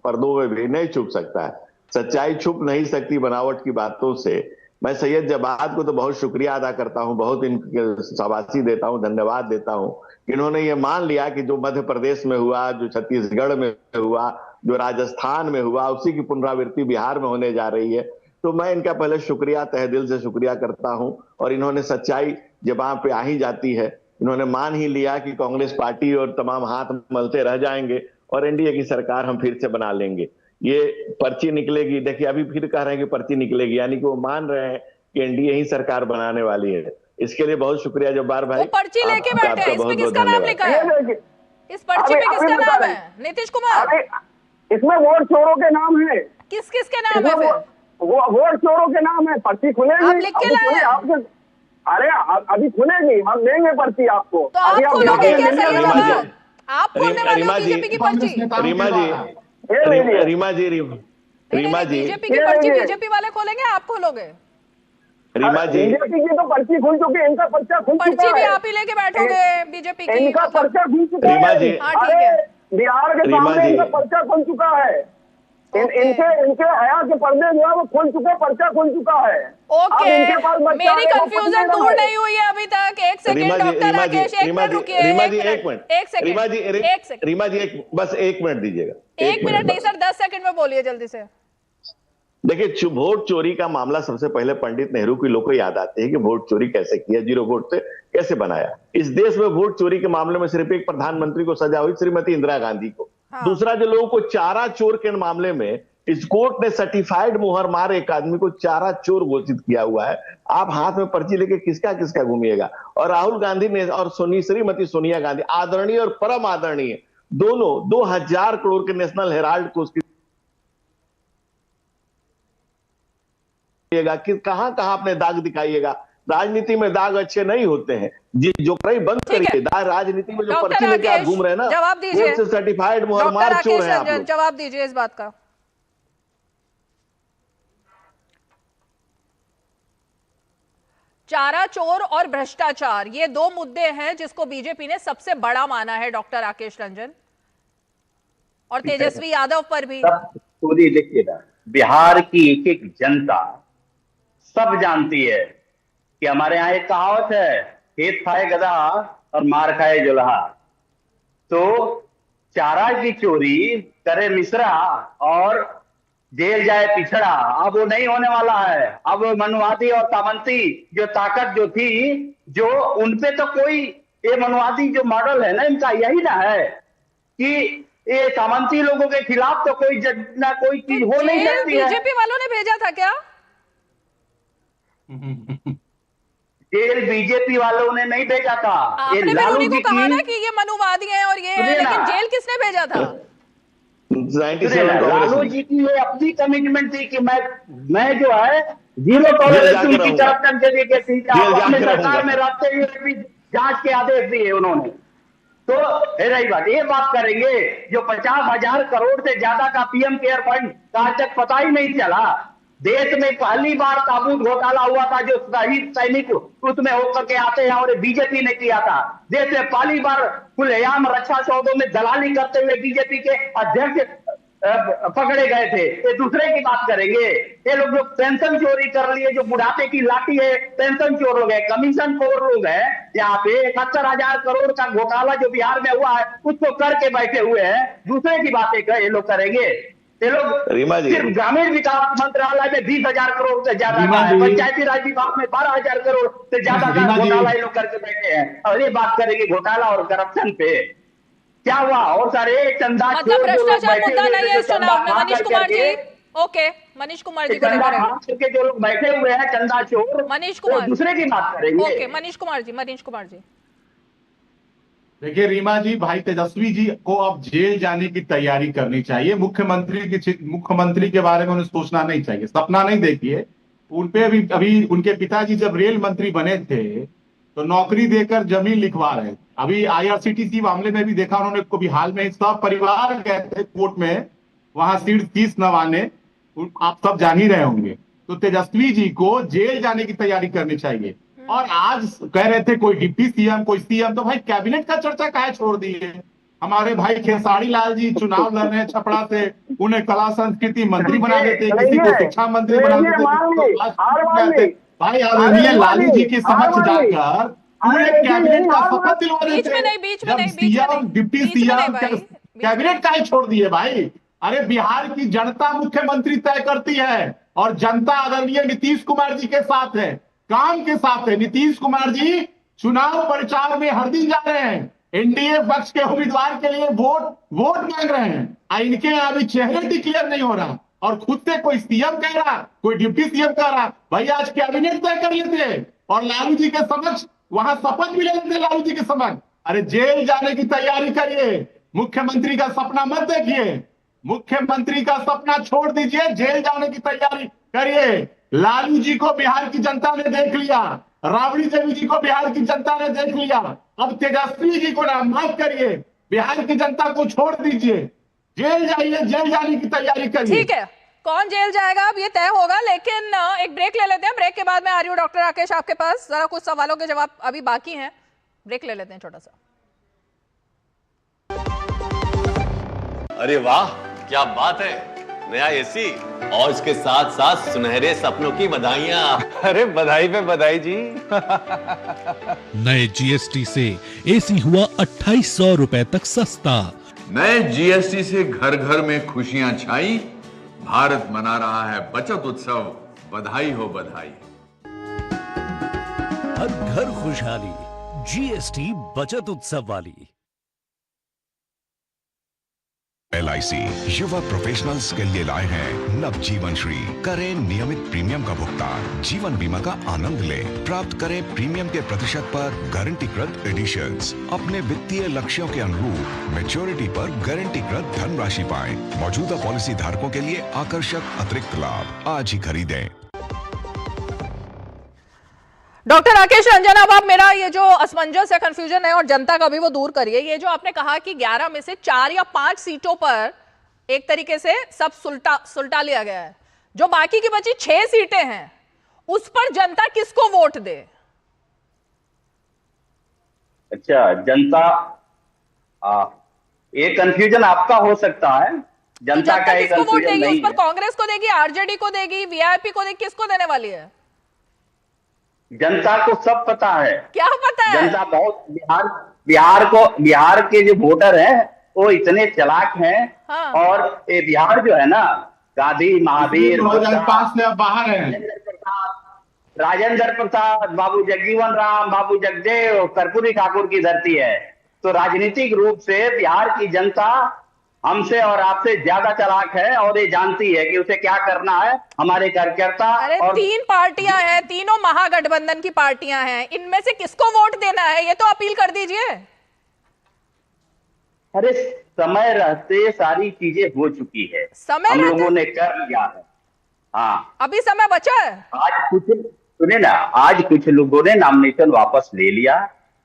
पर्दों में भी नहीं छुप सकता है, सच्चाई छुप नहीं सकती बनावट की बातों से। मैं सैयद जवाद को तो बहुत शुक्रिया अदा करता हूं, बहुत इनके शाबाशी देता हूं, धन्यवाद देता हूं। इन्होंने ये मान लिया कि जो मध्य प्रदेश में हुआ, जो छत्तीसगढ़ में हुआ, जो राजस्थान में हुआ, उसी की पुनरावृत्ति बिहार में होने जा रही है। तो मैं इनका पहले शुक्रिया, तहे दिल से शुक्रिया करता हूं। और इन्होंने सच्चाई जब वहां पे आ ही जाती है, इन्होंने मान ही लिया कि कांग्रेस पार्टी और तमाम हाथ मलते रह जाएंगे और एनडीए की सरकार हम फिर से बना लेंगे। ये पर्ची निकलेगी, देखिए अभी फिर कह रहे हैं कि पर्ची निकलेगी, यानी कि वो मान रहे हैं कि एनडीए ही सरकार बनाने वाली है। इसके लिए बहुत शुक्रिया जब्बार भाई। वो पर्ची लेके बैठे हैं, इसमें किसका नाम लिखा है? इस पर्ची पे किसका नाम है? नीतीश कुमार। इसमें वोट चोरों के नाम है। किस किस के नाम है फिर? वो वोट चोरों के नाम है। पर्ची खुलेगी, आप लिख के लाए हैं? अरे अभी खुलेगी, हम देंगे पर्ची आपको। तो आप खोलोगे कैसे? आप खोलने वाले हो बीजेपी की पर्ची? रीमा जी बीजेपी की पर्ची बीजेपी वाले खोलेंगे, आप खोलोगे? रीमा जी, बीजेपी की तो पर्ची खुल चुकी है, इनका पर्चा खुल चुका है। पर्ची भी आप ही लेके बैठोगे बीजेपी की? इनका पर्चा खुल चुका रीमा है। जी, हाँ ठीक है। बिहार के सामने इनका पर्चा खुल चुका है। इनके हया के पर्दे जो है वो खुल चुके, पर्चा खुल चुका है। ओके, मेरी कंफ्यूजन दूर नहीं हुई है अभी तक। एक सेकंड डॉक्टर राकेश, एक मिनट रुकिए। रीमा जी एक मिनट, एक सेकंड, एक सेकंड, रीमा जी बस 1 मिनट दीजिएगा। 1 मिनट नहीं सर, 10 सेकंड में बोलिए जल्दी से। देखिए, वोट चोरी का मामला सबसे पहले पंडित नेहरू की लोग को याद आते हैं कि वोट चोरी कैसे किया, 0 वोट से कैसे बनाया। इस देश में वोट चोरी के मामले में सिर्फ एक प्रधानमंत्री को सजा हुई, श्रीमती इंदिरा गांधी को। हाँ। दूसरा, जो लोगों को चारा चोर के मामले में इस कोर्ट ने सर्टिफाइड मोहर मार एक आदमी को चारा चोर घोषित किया हुआ है। आप हाथ में पर्ची लेके किसका किसका घूमिएगा। और राहुल गांधी ने और श्रीमती सोनिया गांधी, आदरणीय और परम आदरणीय दोनों, 2000 करोड़ के नेशनल हेराल्ड को उसकी कि कहां कहां अपने दाग दिखाइएगा। राजनीति में दाग अच्छे नहीं होते हैं, जो कहीं बंद करिए। राजनीति में जो पर्ची लेके आप घूम रहे हैं ना, जवाब दीजिए। से सर्टिफाइड मोहर मार चोर हैं आप लोग। जवाब दीजिए इस बात का। चारा चोर और भ्रष्टाचार, ये 2 मुद्दे हैं जिसको बीजेपी ने सबसे बड़ा माना है डॉक्टर राकेश रंजन, और तेजस्वी यादव पर भी। पूरी देखिएगा, बिहार की एक एक जनता सब जानती है कि हमारे यहाँ एक कहावत है, खेत खाए गधा और मार खाए जुल्हा। तो चारा की चोरी करे मिश्रा और जेल जाए पिछड़ा, अब वो नहीं होने वाला है। अब मनुवादी और सामंती जो ताकत जो थी, जो उनपे तो कोई, ये मनुवादी जो मॉडल है ना इनका, यही ना है कि ये सामंती लोगों के खिलाफ तो कोई ना कोई चीज हो नहीं सकती है। बीजेपी वालों ने भेजा था क्या? जेल बीजेपी वालों ने नहीं भेजा था। आपने फिर उन्हीं को कहा ना कि ये मनुवादी है और ये है, लेकिन जेल किसने भेजा था? लालू जी की ये अपनी कमिटमेंट थी कि मैं जो है 0 टॉलरेंस की करप्शन के लिए थी। अपने सरकार में रहते हुए भी जांच के आदेश दिए उन्होंने। तो रही बात, ये बात करेंगे जो 50,000 करोड़ से ज्यादा का पीएम केयर फंड का आज तक पता ही नहीं चला। देश में पहली बार ताबूत घोटाला हुआ था, जो शहीद सैनिक उसमें होकर के आते हैं, और बीजेपी ने किया था। देश में पहली बार खुलेआम रक्षा सौदों में दलाली करते हुए बीजेपी के अध्यक्ष पकड़े गए थे। ये दूसरे की बात करेंगे, ये लोग जो पेंशन चोरी कर लिए, जो बुढ़ापे की लाठी है, पेंशन चोर लोग है, कमीशन खोर लोग है। यहाँ पे 71,000 करोड़ का घोटाला जो बिहार में हुआ है, उसको करके बैठे हुए हैं। दूसरे की बातें ये लोग करेंगे। ये लोग सिर्फ ग्रामीण विकास मंत्रालय में 20,000 करोड़ से ज्यादा का है, पंचायती राज विभाग में 12,000 करोड़ से ज्यादा का घोटाला ये लोग करके बैठे हैं। और ये बात करेंगे घोटाला और करप्शन पे, क्या हुआ? और सारे चंदा मतलब भ्रष्टाचार मुद्दा नहीं है इस चुनाव में। मनीष कुमार जी, ओके, मनीष कुमार जी को लेकर जो लोग बैठे हुए हैं चंदा चोर, मनीष कुमार, दूसरे की बात करेंगे। ओके, मनीष कुमार जी। देखिए रीमा जी, भाई तेजस्वी जी को अब जेल जाने की तैयारी करनी चाहिए। मुख्यमंत्री के बारे में उन्हें सोचना नहीं चाहिए, सपना नहीं देखिए। उनपे अभी उनके पिताजी जब रेल मंत्री बने थे तो नौकरी देकर जमीन लिखवा रहे। अभी IRCTC मामले में भी देखा उन्होंने, को भी हाल में सब परिवार गए थे कोर्ट में, वहां सीट नवाने, आप सब जान ही रहे होंगे। तो तेजस्वी जी को जेल जाने की तैयारी करनी चाहिए। और आज कह रहे थे कोई डिप्टी सीएम, कोई सीएम, तो भाई कैबिनेट का चर्चा काहे छोड़ दिए? हमारे भाई खेसारी लाल जी चुनाव लड़ रहे हैं छपरा से, उन्हें कला संस्कृति मंत्री बना देते, किसी को शिक्षा मंत्री बना देते। भाई आदरणीय लालू जी की समक्ष जाकर पूरे कैबिनेट का शपथ दिलवा देते। जब सीएम, डिप्टी सीएम, कैबिनेट काहे छोड़ दिए भाई? अरे बिहार की जनता मुख्यमंत्री तय करती है, और जनता आदरणीय नीतीश कुमार जी के साथ है, काम के साथ है। नीतीश कुमार जी चुनाव प्रचार में हर दिन जा रहे हैं, एनडीए पक्ष के उम्मीदवार के लिए वोट मांग रहे हैं। इनके यहाँ अभी चेहरे डिक्लेयर नहीं हो रहा, और खुद से कोई सीएम कह रहा, कोई डिप्टी सीएम कह रहा, भाई आज कैबिनेट तय कर लेते, और लालू जी के समक्ष वहां शपथ भी लेते थे। लालू जी के समक्ष अरे जेल जाने की तैयारी करिए, मुख्यमंत्री का सपना मत देखिए, मुख्यमंत्री का सपना छोड़ दीजिए, जेल जाने की तैयारी करिए। लालू जी को बिहार की जनता ने देख लिया, राबड़ी देवी जी को बिहार की जनता ने देख लिया, अब तेजस्वी जी को ना माफ करिए, बिहार की जनता को छोड़ दीजिए, जेल जाइए, जेल जाने की तैयारी करिए। ठीक है, कौन जेल जाएगा अब ये तय होगा, लेकिन एक ब्रेक ले लेते हैं। ब्रेक के बाद मैं आ रही हूँ डॉक्टर राकेश आपके पास, जरा कुछ सवालों के जवाब अभी बाकी हैं, ब्रेक ले लेते हैं छोटा सा। अरे वाह क्या बात है, नया एसी और इसके साथ साथ सुनहरे सपनों की बधाइयां। अरे बधाई पे बधाई जी। नए जीएसटी से एसी हुआ 2800 रुपए तक सस्ता। नए जीएसटी से घर घर में खुशियां छाई, भारत मना रहा है बचत उत्सव, बधाई हो बधाई। हर घर खुशहाली, जीएसटी बचत उत्सव वाली। LIC युवा प्रोफेशनल्स के लिए लाए हैं नव जीवन श्री। करें नियमित प्रीमियम का भुगतान, जीवन बीमा का आनंद लें, प्राप्त करें प्रीमियम के प्रतिशत पर गारंटीकृत एडिशंस, अपने वित्तीय लक्ष्यों के अनुरूप मैच्योरिटी पर गारंटीकृत धनराशि पाएं। मौजूदा पॉलिसी धारकों के लिए आकर्षक अतिरिक्त लाभ आज ही खरीदें। डॉक्टर राकेश रंजन, अब आप मेरा ये जो असमंजस है, कंफ्यूजन है और जनता का भी वो दूर करिए। ये जो आपने कहा कि 11 में से 4 या 5 सीटों पर एक तरीके से सब सुलटा लिया गया है, जो बाकी की बची 6 सीटें हैं उस पर जनता किसको वोट दे? अच्छा, जनता ये कंफ्यूजन आपका हो सकता है। जनता का एक किसको वोट कंफ्यूजन देगी? नहीं उस पर है। कांग्रेस को देगी, आरजेडी को देगी, वीआईपी को देगी, किसको देने वाली है? जनता को सब पता है। क्या पता है? जनता बहुत बिहार के जो वोटर हैं वो इतने चालाक हैं। हाँ। और ये बिहार जो है ना, गांधी, महावीर, 2005 से अब बाहर है, राजेंद्र प्रसाद, बाबू जगजीवन राम, बाबू जगदेव, कर्पूरी ठाकुर की धरती है। तो राजनीतिक रूप से बिहार की जनता हमसे और आपसे ज्यादा चालाक है और ये जानती है कि उसे क्या करना है। हमारे कार्यकर्ता और 3 पार्टियां हैं, तीनों महागठबंधन की पार्टियां हैं, इनमें से किसको वोट देना है ये तो अपील कर दीजिए। अरे समय रहते सारी चीजें हो चुकी है, हम लोगों ने कर लिया है। हाँ, अभी समय बचा है। आज कुछ सुने ना, आज कुछ लोगों ने नॉमिनेशन वापस ले लिया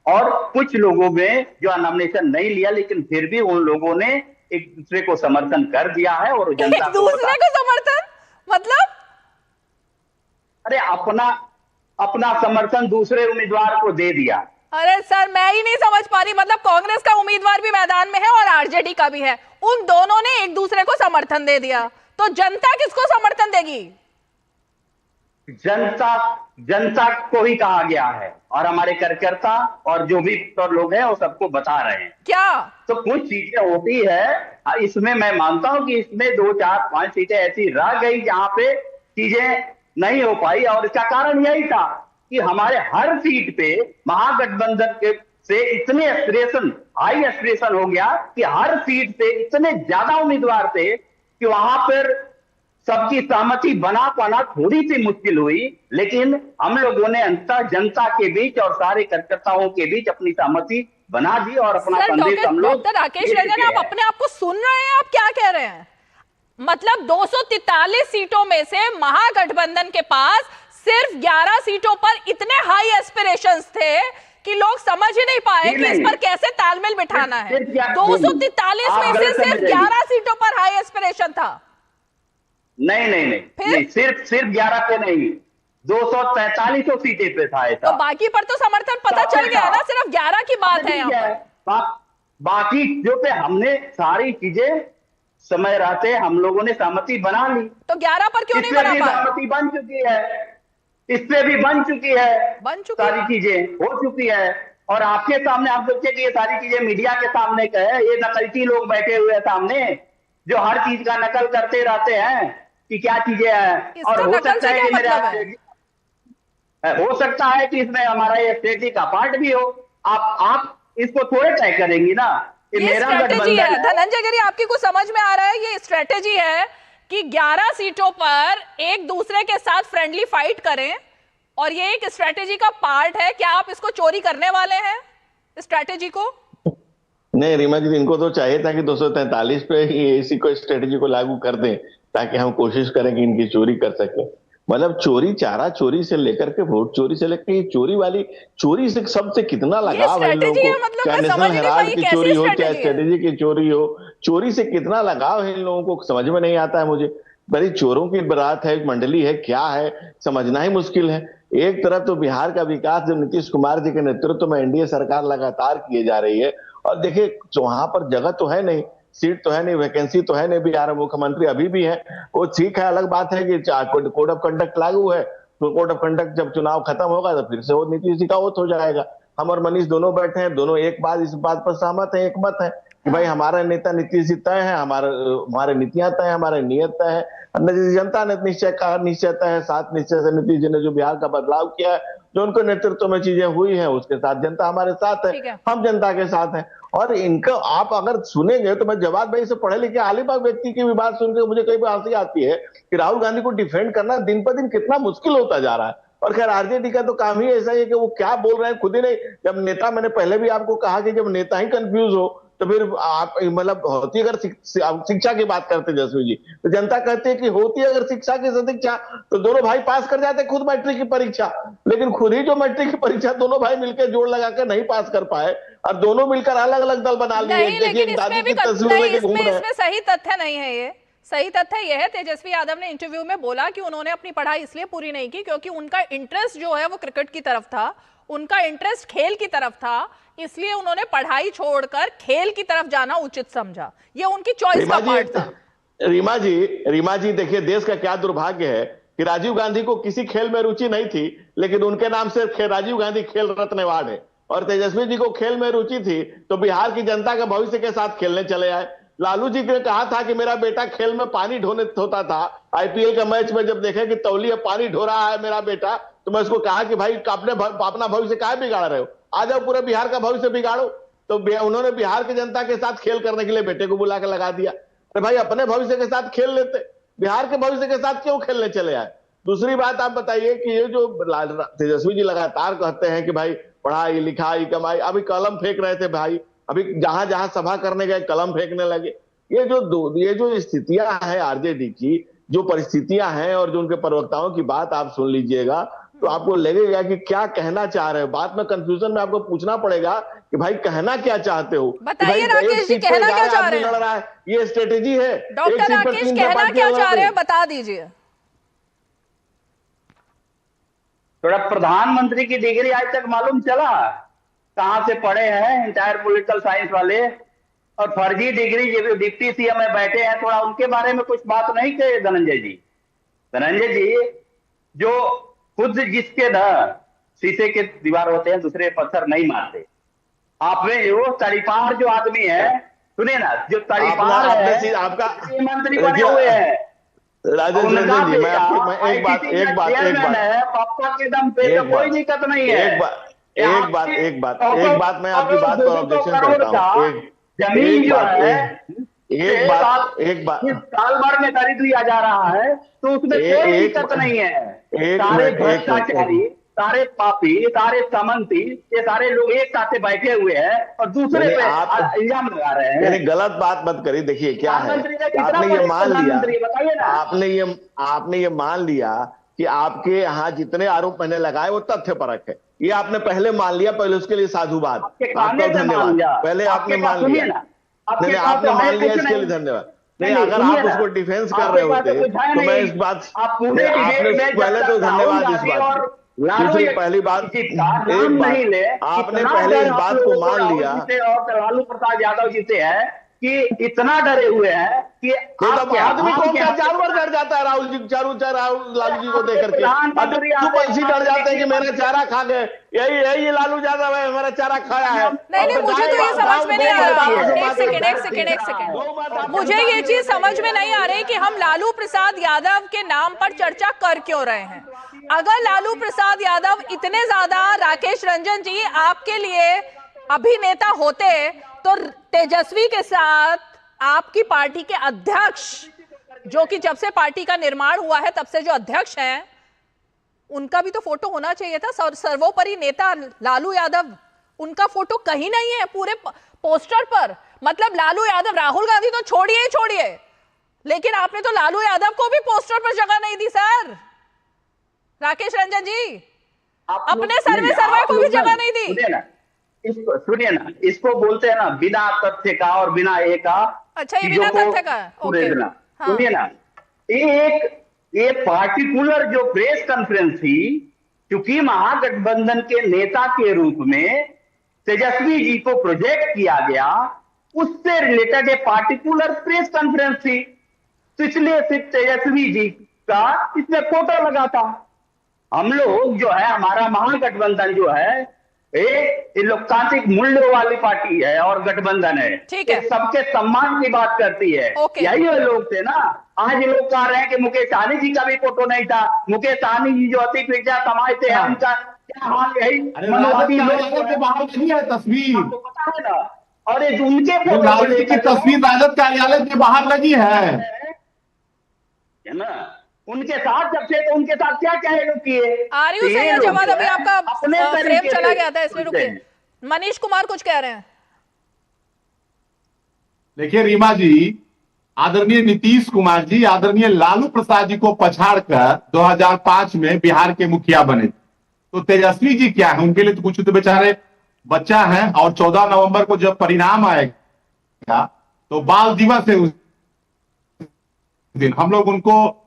और कुछ लोगों में जो नॉमिनेशन नहीं लिया लेकिन फिर भी उन लोगों ने एक दूसरे को समर्थन कर दिया है। और जनता एक दूसरे को समर्थन मतलब? अरे अपना समर्थन दूसरे उम्मीदवार को दे दिया। अरे सर, मैं ही नहीं समझ पा रही, मतलब कांग्रेस का उम्मीदवार भी मैदान में है और आरजेडी का भी है, उन दोनों ने एक दूसरे को समर्थन दे दिया, तो जनता किसको समर्थन देगी? जनता को ही कहा गया है और हमारे कार्यकर्ता और जो भी लोग हैं वो सबको बता रहे हैं। क्या? तो कुछ चीजें होती है इसमें, मैं मानता हूं कि इसमें 2, 4, 5 सीटें ऐसी रह गई जहां पे चीजें नहीं हो पाई और इसका कारण यही था कि हमारे हर सीट पे महागठबंधन के से इतने हाई एस्पिरेशन हो गया कि हर सीट से इतने ज्यादा उम्मीदवार थे कि वहां पर सबकी सहमति बना पाना थोड़ी सी मुश्किल हुई। लेकिन हम लोगों ने अंततः जनता के बीच और सारे कार्यकर्ताओं के बीच अपनी सहमति बना दी और अपना संदेश हम लोग। डॉक्टर राकेश रंजन, आप अपने आप को सुन रहे हैं? आप क्या कह रहे हैं? मतलब 243 सीटों में से महागठबंधन के पास सिर्फ 11 सीटों पर इतने हाई एस्पिरेशंस थे कि लोग समझ ही नहीं पाए कि इस पर कैसे तालमेल बिठाना है। 243 में से सिर्फ 11 सीटों पर हाई एस्पिरेशन था। नहीं, सिर्फ 11 पे नहीं, 243 सीटें पे था ऐसा। तो बाकी पर तो समर्थन पता चल गया ना, सिर्फ 11 की बात है यहाँ पर। बाकी जो पे हमने सारी चीजें समय रहते हम लोगों ने सहमति बना ली। तो 11 पर क्यों नहीं बना पाए? सहमति बन चुकी है, इससे भी बन चुकी है, सारी चीजें हो चुकी है। और आपके सामने आप सोचिए कि ये सारी चीजें मीडिया के सामने कहे, ये नकलची लोग बैठे हुए सामने जो हर चीज का नकल करते रहते हैं कि क्या चीजें हैं। और हो सकता है कि हो सकता है कि इसमें हमारा ये स्ट्रेटजी का पार्ट भी हो। आप इसको थोड़े तय करेंगी ना, ये मेरा स्ट्रेटेजी है। धनंजय गिरी, आपकी कुछ समझ में आ रहा है? ये स्ट्रेटेजी है कि 11 सीटों पर एक दूसरे के साथ फ्रेंडली फाइट करें और ये एक स्ट्रेटेजी का पार्ट है। क्या आप इसको चोरी करने वाले हैं, स्ट्रेटेजी को? नहीं रीमा जी, इनको तो चाहिए था कि 243 पे ही इसी को स्ट्रेटेजी को लागू कर दें ताकि हम कोशिश करें कि इनकी चोरी कर सके। मतलब चोरी, चारा चोरी से लेकर के वोट चोरी से लेकर ये चोरी से सबसे कितना लगाव है इन लोगों को। मतलब चाहे नेशनल हेराल्ड की चोरी हो, चाहे स्ट्रेटेजी की चोरी हो, चोरी से कितना लगाव है इन लोगों को समझ में नहीं आता है मुझे। बड़ी चोरों की बारात है, मंडली है, क्या है समझना ही मुश्किल है। एक तरफ तो बिहार का विकास जो नीतीश कुमार जी के नेतृत्व में एनडीए सरकार लगातार किए जा रही है, और देखिए वहां पर जगह तो है नहीं, सीट तो है नहीं, वैकेंसी तो है नहीं, बिहार में मुख्यमंत्री अभी भी है। वो ठीक है, अलग बात है कि कोड ऑफ कंडक्ट लागू है, तो कोड ऑफ कंडक्ट जब चुनाव खत्म होगा तो फिर से वो नीतीश जी का ओथ हो जाएगा। हम और मनीष दोनों बैठे हैं, दोनों एक बात इस बात पर सहमत है, एक मत है कि भाई हमारा नेता नीतीश जी तय है, हमारे नीतियां तय है, हमारे नियत तय है, जनता ने निश्चय तय है। 7 निश्चय से नीतीश जी ने जो बिहार का बदलाव किया है, जो उनको नेतृत्व में चीजें हुई हैं, उसके साथ जनता हमारे साथ है, हम जनता के साथ हैं। और इनको आप अगर सुनेंगे तो मैं जवाब भाई से पढ़े लिखे आलिबाग व्यक्ति की भी बात सुनकर मुझे कई बार हंसी आती है कि राहुल गांधी को डिफेंड करना दिन पर दिन कितना मुश्किल होता जा रहा है। और खैर आरजेडी का तो काम ही ऐसा ही है कि वो क्या बोल रहे हैं खुद ही नहीं। जब नेता, मैंने पहले भी आपको कहा कि जब नेता ही कंफ्यूज हो तो फिर आप मतलब होती अगर शिक्षा की बात करते जसवी जी, तो जनता कहती है कि होती अगर शिक्षा की सदिक्षा तो दोनों भाई पास कर जाते खुद मैट्रिक की परीक्षा, लेकिन खुद ही जो मैट्रिक की परीक्षा दोनों भाई मिलकर जोड़ लगा कर नहीं पास कर पाए और दोनों मिलकर अलग अलग दल बना लिए। देखिए दादी की तस्वीर लेके घूम रहे हैं। इसमें सही तथ्य नहीं है। ये सही तथ्य यह है, तेजस्वी यादव ने इंटरव्यू में बोला कि उन्होंने अपनी पढ़ाई इसलिए पूरी नहीं की क्योंकि उनका इंटरेस्ट जो है वो क्रिकेट की तरफ था, उनका इंटरेस्ट खेल की तरफ था, इसलिए उन्होंने पढ़ाई छोड़कर खेल की तरफ जाना उचित समझा। ये उनकी चॉइस का पार्ट था। रीमा जी देखिए, देश का क्या दुर्भाग्य है कि राजीव गांधी को किसी खेल में रुचि नहीं थी, लेकिन उनके नाम से राजीव गांधी खेल रत्न अवार्ड है। और तेजस्वी जी को खेल में रुचि थी तो बिहार की जनता के भविष्य के साथ खेलने चले आए। लालू जी ने कहा था कि मेरा बेटा खेल में पानी ढोने होता था, आईपीएल का मैच में जब देखे कि तौलिया पानी ढो रहा है मेरा बेटा, तो मैं उसको कहा कि भाई अपना भविष्य काहे बिगाड़ रहे हो, आ जाओ पूरे बिहार का भविष्य बिगाड़ो। तो उन्होंने बिहार की जनता के साथ खेल करने के लिए बेटे को बुला के लगा दिया। अरे भाई अपने भविष्य के साथ खेल लेते, बिहार के भविष्य के साथ क्यों खेलने चले आए? दूसरी बात आप बताइए कि ये जो तेजस्वी जी लगातार कहते हैं कि भाई पढ़ाई लिखाई कमाई, अभी कलम फेंक रहे थे भाई, अभी जहां जहां सभा करने गए कलम फेंकने लगे। ये जो स्थितियां हैं आरजेडी की, जो परिस्थितियां हैं और जो उनके प्रवक्ताओं की बात आप सुन लीजिएगा तो आपको लगेगा कि क्या कहना चाह रहे हो। बात में कंफ्यूजन में आपको पूछना पड़ेगा कि भाई कहना क्या चाहते हो। बताइए राकेश जी, कहना क्या चाह रहे हैं? ये स्ट्रेटेजी है। डॉक्टर राकेश कहना क्या चाह रहे हैं, बता दीजिए। थोड़ा प्रधानमंत्री की डिग्री आज तक मालूम चला कहां से पढ़े हैं इंटायर पॉलिटिकल साइंस वाले, और फर्जी डिग्री जो डिप्टी सीएम में बैठे हैं, थोड़ा उनके बारे में कुछ बात नहीं कहे धनंजय जी। धनंजय जी जो खुद जिसके शीशे के दीवार होते हैं दूसरे पत्थर नहीं मारते। आप में वो तड़ीपार जो आदमी है, सुनिए ना, जो तड़ीपार है आपका मंत्री बने हुए हैं पापा के दम पे, तो कोई दिक्कत नहीं है। एक बात मैं आपकी बात पर ऑब्जेक्शन करता हूँ। जमीन जो है एक बात साल भर में खरीद लिया जा रहा है, तो उसमें कोई दिक्कत नहीं है। सारे भ्रष्टाचारी, सारे पापी, सारे सामंती, ये सारे लोग एक साथ बैठे हुए हैं और दूसरे पे इल्जाम लगा रहे हैं। यानी गलत बात मत करिए। देखिए क्या है, आपने ये मान लिया, आपने ये मान लिया कि आपके यहाँ जितने आरोप मैंने लगाए वो तथ्य परक है। ये आपने पहले मान लिया, पहले उसके लिए साधुवाद, आपका धन्यवाद। पहले आपने मान लिया, नहीं आपने मान लिया, इसके लिए धन्यवाद। नहीं अगर आप उसको डिफेंस कर रहे होते तो मैं इस बात, आपने पहले तो धन्यवाद इस बात। दूसरी पहली बात, आपने पहले इस बात को मान लिया और लालू प्रसाद यादव जी से है कि इतना डरे हुए हैं कि आदमी को जानवर डर जाता है। राहुल लालू जी को देख करके डर जाते हैं कि मेरा चारा खा गए, यही लालू यादव है, हमारा चारा खाया है। नहीं मुझे तो ये समझ में नहीं आ रहा। एक सेकंड मुझे ये चीज समझ में नहीं आ रही कि हम लालू प्रसाद यादव के नाम पर चर्चा कर क्यों रहे हैं। अगर लालू प्रसाद यादव इतने ज्यादा राकेश रंजन जी आपके लिए अभिनेता होते तो तेजस्वी के साथ आपकी पार्टी के अध्यक्ष, जो कि जब से पार्टी का निर्माण हुआ है तब से जो अध्यक्ष हैं, उनका भी तो फोटो होना चाहिए था। सर्वोपरि नेता लालू यादव, उनका फोटो कहीं नहीं है पूरे पोस्टर पर। मतलब लालू यादव, राहुल गांधी तो छोड़िए ही छोड़िए, लेकिन आपने तो लालू यादव को भी पोस्टर पर जगह नहीं दी सर। राकेश रंजन जी, अपने सर्वे को भी जगह नहीं दी। सुनिए ना, इसको बोलते हैं ना बिना तथ्य का और बिना ए का। अच्छा, ये बिना तथ्य का, ओके। सुनिए ना, ये पार्टिकुलर जो प्रेस कॉन्फ्रेंस थी, क्योंकि महागठबंधन के नेता के रूप में तेजस्वी जी को प्रोजेक्ट किया गया, उससे रिलेटेड एक पार्टिकुलर प्रेस कॉन्फ्रेंस थी, तो इसलिए सिर्फ तेजस्वी जी का इसमें फोटो लगा था। हम लोग जो है, हमारा महागठबंधन जो है एक लोकतांत्रिक मूल्यों वाली पार्टी है और गठबंधन है, ठीक है, सबके सम्मान की बात करती है। यही वो लोग थे ना। आज लोग कह रहे हैं कि मुकेश सहनी जी का भी फोटो नहीं था। मुकेश सहनी जी जो अति पिछड़ा कमाते हैं, उनका क्या हाल? यही मनोवादी लोग के बाहर नहीं है तस्वीर, आपको पता है ना। और ये उनके लालू जी की तस्वीर राजद कार्यालय के बाहर लगी है ना। उनके साथ जब थे तो उनके साथ क्या कहे लोग किए। आ रही हूँ सैयद जवाद, अभी आपका फ्रेम चला गया था, इसमें रुके। मनीष कुमार कुछ कह रहे हैं। देखिए रीमा जी, आदरणीय नीतीश कुमार जी आदरणीय लालू प्रसाद जी को पछाड़कर 2005 में बिहार के मुखिया बने, तो तेजस्वी जी क्या है? उनके लिए तो कुछ तो बेचारे बच्चा है। और 14 नवंबर को जब परिणाम आएगा तो बाल दिवस है, उस दिन हम लोग उनको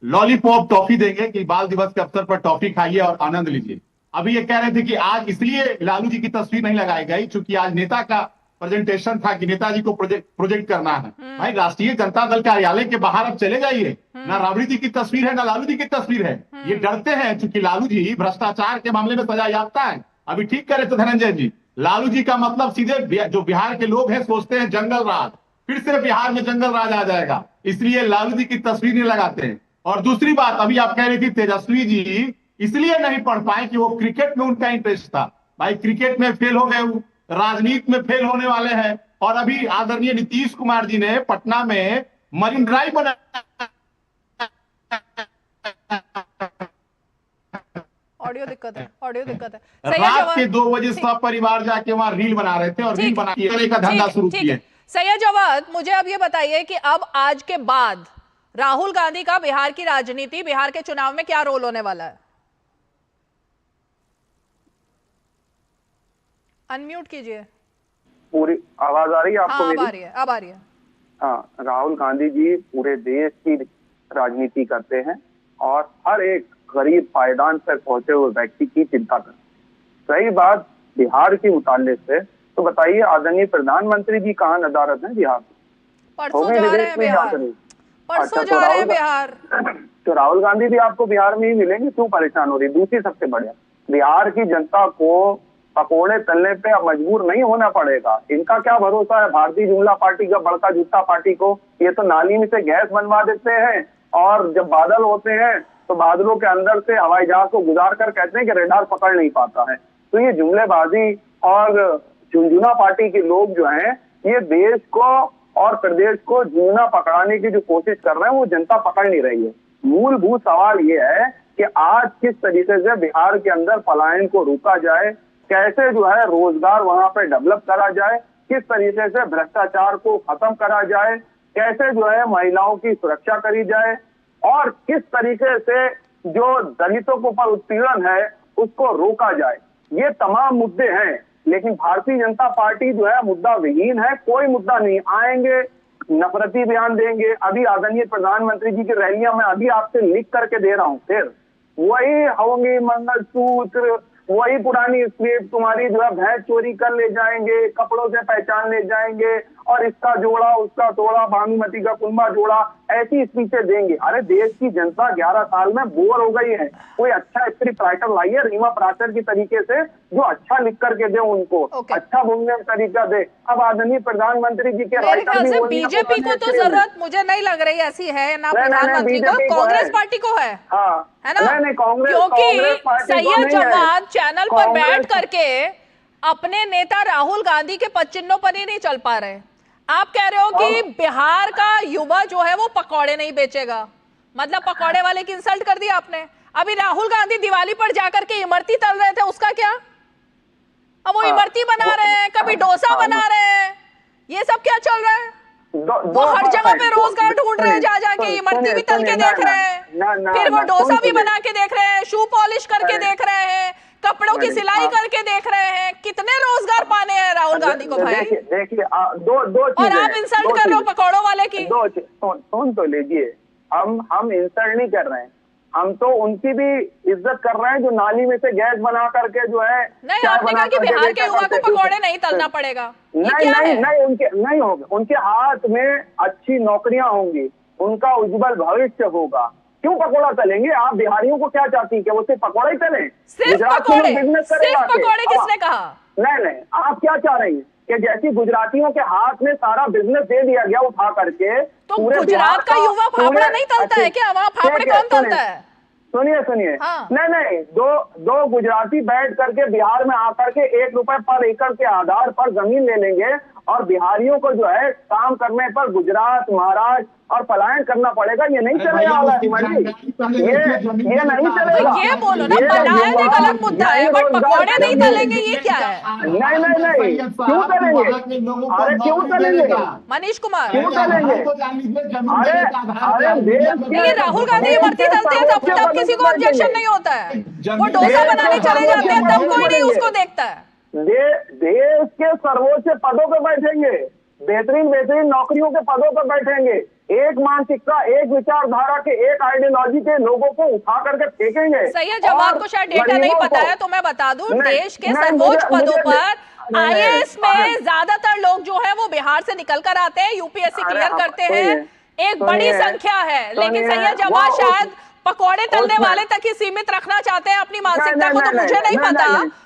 लॉलीपॉप टॉफी देंगे कि बाल दिवस के अवसर पर टॉफी खाइए और आनंद लीजिए। अभी ये कह रहे थे कि आज इसलिए लालू जी की तस्वीर नहीं लगाई गई क्योंकि आज नेता का प्रेजेंटेशन था कि नेताजी को प्रोजेक्ट करना है। भाई, राष्ट्रीय जनता दल कार्यालय के बाहर अब चले जाइए, ना राबड़ी जी की तस्वीर है ना लालू जी की तस्वीर है। ये डरते हैं क्योंकि लालू जी भ्रष्टाचार के मामले में सजा याफ्ता है। अभी ठीक करे तो धनंजय जी, लालू जी का मतलब सीधे जो बिहार के लोग हैं सोचते हैं जंगल राज, फिर से बिहार में जंगल राज आ जाएगा, इसलिए लालू जी की तस्वीर नहीं लगाते हैं। और दूसरी बात, अभी आप कह रही थी तेजस्वी जी इसलिए नहीं पढ़ पाए कि वो क्रिकेट में उनका इंटरेस्ट था। भाई, क्रिकेट में फेल हो गए, राजनीति में फेल होने वाले हैं। और अभी आदरणीय नीतीश कुमार जी ने पटना में मरीन ड्राइव बनाया। ऑडियो दिक्कत है, ऑडियो दिक्कत है। रात के 2 बजे सब परिवार जाके वहां रील बना रहे थे और रील बना का धंधा शुरू किए। सैयद जवाद, मुझे अब ये बताइए कि अब आज के बाद राहुल गांधी का बिहार की राजनीति, बिहार के चुनाव में क्या रोल होने वाला है? अनम्यूट कीजिए। पूरी आवाज आ रही है आपको? हाँ, अब आ रही है, अब आ रही है। हाँ, राहुल गांधी जी पूरे देश की राजनीति करते हैं और हर एक गरीब पायदान तक पहुंचे हुए व्यक्ति की चिंता करते हैं। रही बात बिहार की मुताल्लिक से, तो बताइए आदरणीय प्रधानमंत्री जी कहाँ नदारत है बिहार? परसों जा रहे हैं बिहार, परसों जा रहे हैं बिहार। तो राहुल गांधी भी आपको बिहार में ही मिलेंगे, क्यों परेशान हो रही? दूसरी सबसे बढ़िया, बिहार की जनता को पकोड़े तलने पे अब मजबूर नहीं होना पड़ेगा। इनका क्या भरोसा है भारतीय जनता पार्टी का, बड़का झूठा पार्टी को? ये तो नाली में से गैस बनवा देते हैं और जब बादल होते हैं तो बादलों के अंदर से हवाई जहाज को गुजार कर कहते हैं कि रेडार पकड़ नहीं पाता है। तो ये जुमलेबाजी और झुंझुना पार्टी के लोग जो हैं, ये देश को और प्रदेश को झुंझुना पकड़ाने की जो कोशिश कर रहे हैं वो जनता पकड़ नहीं रही है। मूलभूत सवाल ये है कि आज किस तरीके से बिहार के अंदर पलायन को रोका जाए, कैसे जो है रोजगार वहां पे डेवलप करा जाए, किस तरीके से भ्रष्टाचार को खत्म करा जाए, कैसे जो है महिलाओं की सुरक्षा करी जाए और किस तरीके से जो दलितों के ऊपर उत्पीड़न है उसको रोका जाए। ये तमाम मुद्दे हैं, लेकिन भारतीय जनता पार्टी जो है मुद्दा विहीन है। कोई मुद्दा नहीं, आएंगे नफरती बयान देंगे। अभी आदरणीय प्रधानमंत्री जी की रैलियां मैं अभी आपसे लिख करके दे रहा हूं, फिर वही होंगी मंगलसूत्र, वही पुरानी स्क्रिप्ट, तुम्हारी जो है भैंस चोरी कर ले जाएंगे, कपड़ों से पहचान ले जाएंगे और इसका जोड़ा उसका तोड़ा, भानुमती का कुंभा जोड़ा, ऐसी स्पीचें देंगे। अरे देश की जनता 11 साल में बोर हो गई है। कोई अच्छा स्क्रिप्ट राइटर लाइए रीमा प्राचर की तरीके से, जो अच्छा लिख करके दे उनको, अच्छा बोलने का तरीका दे। अब आदरणीय प्रधानमंत्री जी के राइटर भी बीजेपी को तो जरूरत मुझे नहीं लग रही ऐसी है ना, प्रधानमंत्री को, कांग्रेस पार्टी को है, है ना? क्योंकि सैयद जवाद चैनल पर बैठ करके अपने नेता राहुल गांधी के पदचिन्हों पर ही नहीं चल पा रहे। आप कह रहे हो कि बिहार का युवा जो है वो पकौड़े नहीं बेचेगा, मतलब पकौड़े वाले की इंसल्ट कर दी आपने। अभी राहुल गांधी दिवाली पर जाकर के इमरती तल रहे थे, उसका क्या? अब वो इमरती बना रहे हैं, कभी डोसा बना रहे हैं, ये सब क्या चल रहा है? वो हर जगह पे रोजगार ढूंढ रहे हैं, जा जाके इमरती भी तल के देख रहे हैं, फिर वो डोसा भी बना के देख रहे हैं, शू पॉलिश करके देख रहे हैं, कपड़ों की सिलाई करके देख रहे हैं। कितने रोजगार पाने हैं राहुल गांधी को भाई? देखिए दो और आप इंसल्ट कर रहे हो पकौड़ों वाले की। सुन तो लीजिए, हम इंसल्ट नहीं कर रहे हैं, हम तो उनकी भी इज्जत कर रहे हैं जो नाली में से गैस बना करके जो है। नहीं, आपने कहा कि बिहार के युवा को पकौड़े नहीं तलना पड़ेगा। नहीं होगा, उनके हाथ में अच्छी नौकरियां होंगी, उनका उज्जवल भविष्य होगा। क्यों पकौड़ा तलेंगे? आप बिहारियों को क्या चाहती हैं कि वो सिर्फ पकौड़ा ही तलें? सिर्फ पकौड़े? सिर्फ पकौड़े किसने कहा? नहीं, आप क्या चाह रही हैं कि जैसी गुजरातियों के हाथ में सारा बिजनेस दे दिया गया उठा करके, तो गुजरात का युवा फाफड़ा नहीं तलता है क्या? वहाँ फाफड़े कौन तलता है? सुनिए, नहीं, दो गुजराती बैठ करके बिहार में आकर के 1 रुपए पर एकड़ के आधार पर जमीन ले लेंगे और बिहारियों को जो है काम करने पर गुजरात, महाराष्ट्र और पलायन करना पड़ेगा। ये नहीं चलेगा, ये नहीं चलेगा। ये बोलो ना, पलायन एक अलग मुद्दा है, बट पकौड़े नहीं तलेंगे, ये क्या है? नहीं, क्यों तलेंगे? अरे क्यों तलेंगे? मनीष कुमार, क्यों तलेंगे? अरे राहुल गांधी इमरती तलते हैं तब किसी को ऑब्जेक्शन नहीं होता है, वो डोसा बनाने चले जाते हैं तब कोई नहीं उसको देखता है। देश के सर्वोच्च पदों पर बैठेंगे, बेहतरीन नौकरियों के पदों पर बैठेंगे, एक मानसिकता, एक विचारधारा के, एक आइडियोलॉजी के लोगों को उठा करके फेंकेंगे। सही जवाब को शायद डेटा नहीं पता है, तो मैं बता दूं, देश के सर्वोच्च पदों पर आईएएस में ज्यादातर लोग जो है वो बिहार से निकल कर आते हैं, यूपीएससी क्लियर करते हैं, एक बड़ी संख्या है। लेकिन सही जवाब शायद पकौड़े तलने वाले तक ही सीमित रखना चाहते हैं अपनी मानसिकता को, तो मुझे नहीं पता,